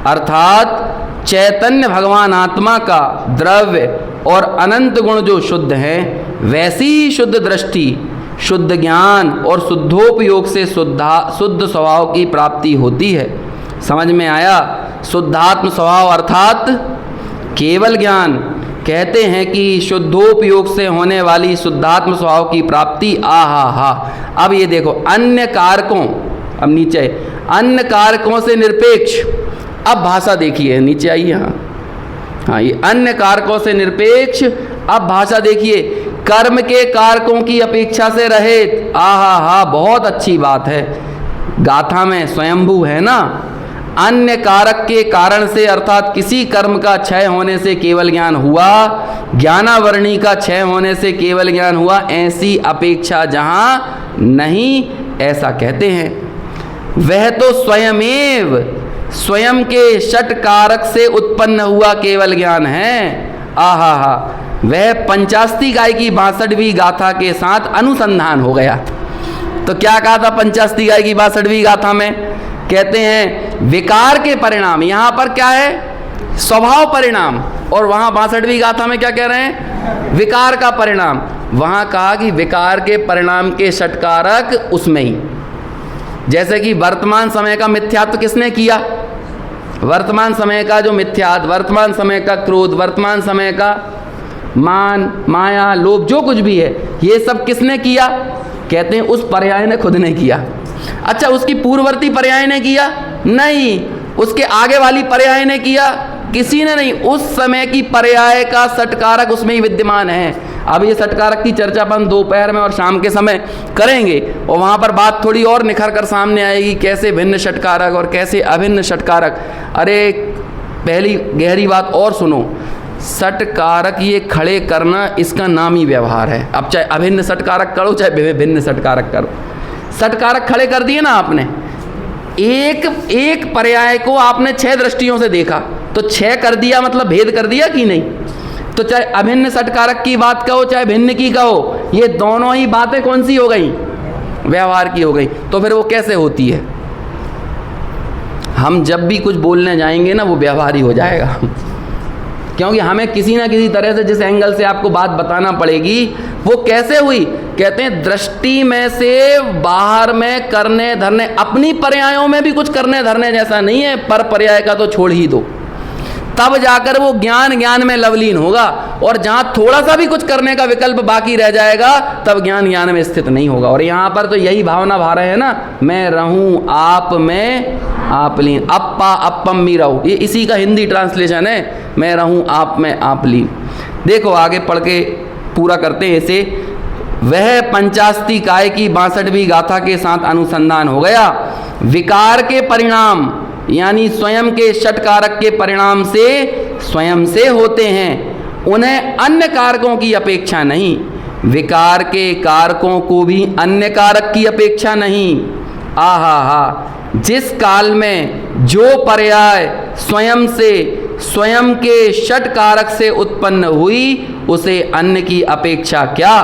अर्थात चैतन्य भगवान आत्मा का द्रव्य और अनंत गुण जो शुद्ध हैं, वैसी शुद्ध दृष्टि, शुद्ध ज्ञान और शुद्धोपयोग से शुद्ध स्वभाव की प्राप्ति होती है। समझ में आया? शुद्धात्म स्वभाव अर्थात केवल ज्ञान। कहते हैं कि शुद्धोपयोग से होने वाली शुद्धात्म स्वभाव की प्राप्ति आहा। अब ये देखो, अन्य कारकों, अब नीचे अन्य कारकों से निरपेक्ष। अब भाषा देखिए, नीचे आइए। हाँ, ये अन्य कारकों से निरपेक्ष। अब भाषा देखिए, कर्म के कारकों की अपेक्षा से रहित। आहा, बहुत अच्छी बात है। गाथा में स्वयंभू है ना, अन्य कारक के कारण से अर्थात किसी कर्म का क्षय होने से केवल ज्ञान हुआ, ज्ञानावरणी का क्षय होने से केवल ज्ञान हुआ, ऐसी अपेक्षा जहाँ नहीं, ऐसा कहते हैं। वह तो स्वयमेव स्वयं के षट कारक से उत्पन्न हुआ केवल ज्ञान है। आहा, वह पंचास्तिकाय की 62वीं गाथा के साथ अनुसंधान हो गया। तो क्या कहा था पंचास्तिकाय की 62वीं गाथा में? कहते हैं विकार के परिणाम, यहाँ पर क्या है? स्वभाव परिणाम। और वहाँ 62वीं गाथा में क्या कह रहे हैं? विकार का परिणाम। वहाँ कहा कि विकार के परिणाम के षटकारक उसमें ही, जैसे कि वर्तमान समय का मिथ्यात्व किसने किया? वर्तमान समय का जो मिथ्यात्व, वर्तमान समय का क्रोध, वर्तमान समय का मान, माया, लोभ, जो कुछ भी है, ये सब किसने किया? कहते हैं उस पर्याय ने खुद ने किया। अच्छा, उसकी पूर्ववर्ती पर्याय ने किया? नहीं। उसके आगे वाली पर्याय ने किया? किसी ने नहीं। उस समय की पर्याय का षटकारक उसमें ही विद्यमान है। अब ये षटकारक की चर्चा अपन दोपहर में और शाम के समय करेंगे, और वहाँ पर बात थोड़ी और निखर कर सामने आएगी, कैसे भिन्न षटकारक और कैसे अभिन्न षटकारक। अरे पहली गहरी बात और सुनो, षटकारक ये खड़े करना, इसका नाम ही व्यवहार है। अब चाहे अभिन्न षटकारक करो चाहे भिन्न षटकारक करो, षटकारक खड़े कर दिए ना आपने। एक पर्याय को आपने 6 दृष्टियों से देखा, तो 6 कर दिया मतलब भेद कर दिया कि नहीं? तो चाहे अभिन्न षटकारक की बात कहो चाहे भिन्न की कहो, ये दोनों ही बातें कौन सी हो गई? व्यवहार की हो गई। तो फिर वो कैसे होती है? हम जब भी कुछ बोलने जाएंगे ना, वो व्यवहार ही हो जाएगा। क्योंकि हमें किसी ना किसी तरह से जिस एंगल से आपको बात बताना पड़ेगी, वो कैसे हुई? कहते हैं दृष्टि में से बाहर में करने धरने, अपनी पर्यायों में भी कुछ करने धरने जैसा नहीं है, पर पर्याय का तो छोड़ ही दो, तब जाकर वो ज्ञान में लवलीन होगा। और जहाँ थोड़ा सा भी कुछ करने का विकल्प बाकी रह जाएगा, तब ज्ञान में स्थित नहीं होगा। और यहाँ पर तो यही भावना भा रहे हैं ना, मैं रहूँ आप में आप लीन, अप्पा अप्पम मी रहूँ, ये इसी का हिंदी ट्रांसलेशन है, मैं रहूँ आप में आप लीन। देखो आगे पढ़ के पूरा करते हैं इसे। वह पंचास्ती काय की 62वीं गाथा के साथ अनुसंधान हो गया। विकार के परिणाम यानी स्वयं के षटकारक के परिणाम से स्वयं से होते हैं, उन्हें अन्य कारकों की अपेक्षा नहीं। विकार के कारकों को भी अन्य कारक की अपेक्षा नहीं। आहा हा, जिस काल में जो पर्याय स्वयं से स्वयं के षटकारक से उत्पन्न हुई उसे अन्य की अपेक्षा क्या।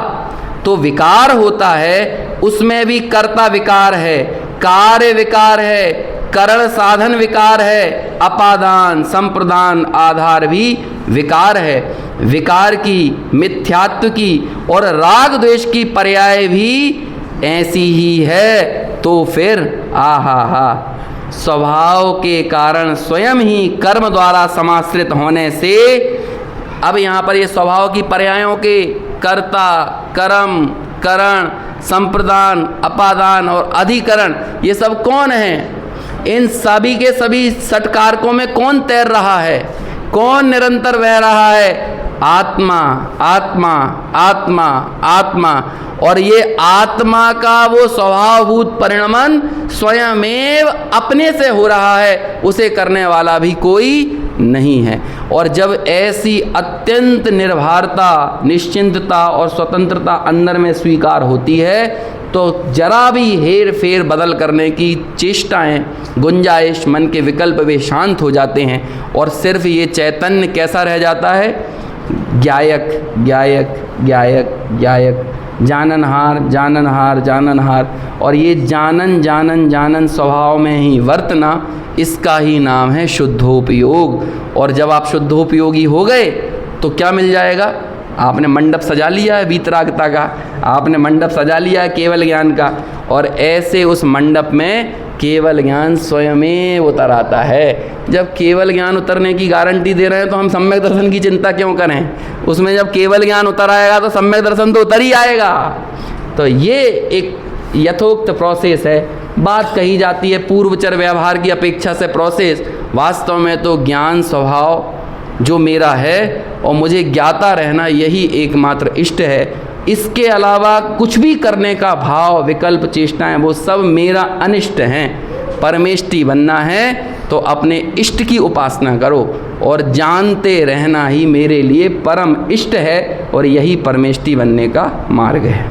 तो विकार होता है, उसमें भी कर्ता विकार है, कार्य विकार है, करण साधन विकार है, अपादान संप्रदान आधार भी विकार है। विकार की, मिथ्यात्व की और राग द्वेष की पर्याय भी ऐसी ही है। तो फिर आहा हा, स्वभाव के कारण स्वयं ही कर्म द्वारा समाश्रित होने से, अब यहाँ पर ये स्वभाव की पर्यायों के कर्ता, कर्म, करण, संप्रदान, अपादान और अधिकरण, ये सब कौन हैं? इन सभी के सभी षटकारकों में कौन तैर रहा है, कौन निरंतर बह रहा है? आत्मा, आत्मा, आत्मा, आत्मा। और ये आत्मा का वो स्वभावभूत परिणमन स्वयमेव अपने से हो रहा है, उसे करने वाला भी कोई नहीं है। और जब ऐसी अत्यंत निर्भरता, निश्चिंतता और स्वतंत्रता अंदर में स्वीकार होती है तो जरा भी हेर फेर बदल करने की चेष्टाएं, गुंजाइश, मन के विकल्प वे शांत हो जाते हैं और सिर्फ ये चैतन्य कैसा रह जाता है? ज्ञायक, ज्ञायक, ज्ञायक, ज्ञायक, जाननहार, जाननहार, जाननहार। और ये जानन जानन जानन स्वभाव में ही वर्तना, इसका ही नाम है शुद्धोपयोग। और जब आप शुद्धोपयोगी हो गए तो क्या मिल जाएगा? आपने मंडप सजा लिया है वीतरागता का, आपने मंडप सजा लिया है केवल ज्ञान का, और ऐसे उस मंडप में केवल ज्ञान स्वयं उतर आता है। जब केवल ज्ञान उतरने की गारंटी दे रहे हैं तो हम सम्यक दर्शन की चिंता क्यों करें? उसमें जब केवल ज्ञान उतर आएगा तो सम्यक दर्शन तो उतर ही आएगा। तो ये एक यथोक्त प्रोसेस है। बात कही जाती है पूर्वचर व्यवहार की अपेक्षा से प्रोसेस, वास्तव में तो ज्ञान स्वभाव जो मेरा है और मुझे ज्ञाता रहना यही एकमात्र इष्ट है। इसके अलावा कुछ भी करने का भाव, विकल्प, चेष्टाएं वो सब मेरा अनिष्ट हैं। परमेष्टि बनना है तो अपने इष्ट की उपासना करो और जानते रहना ही मेरे लिए परम इष्ट है और यही परमेष्टि बनने का मार्ग है।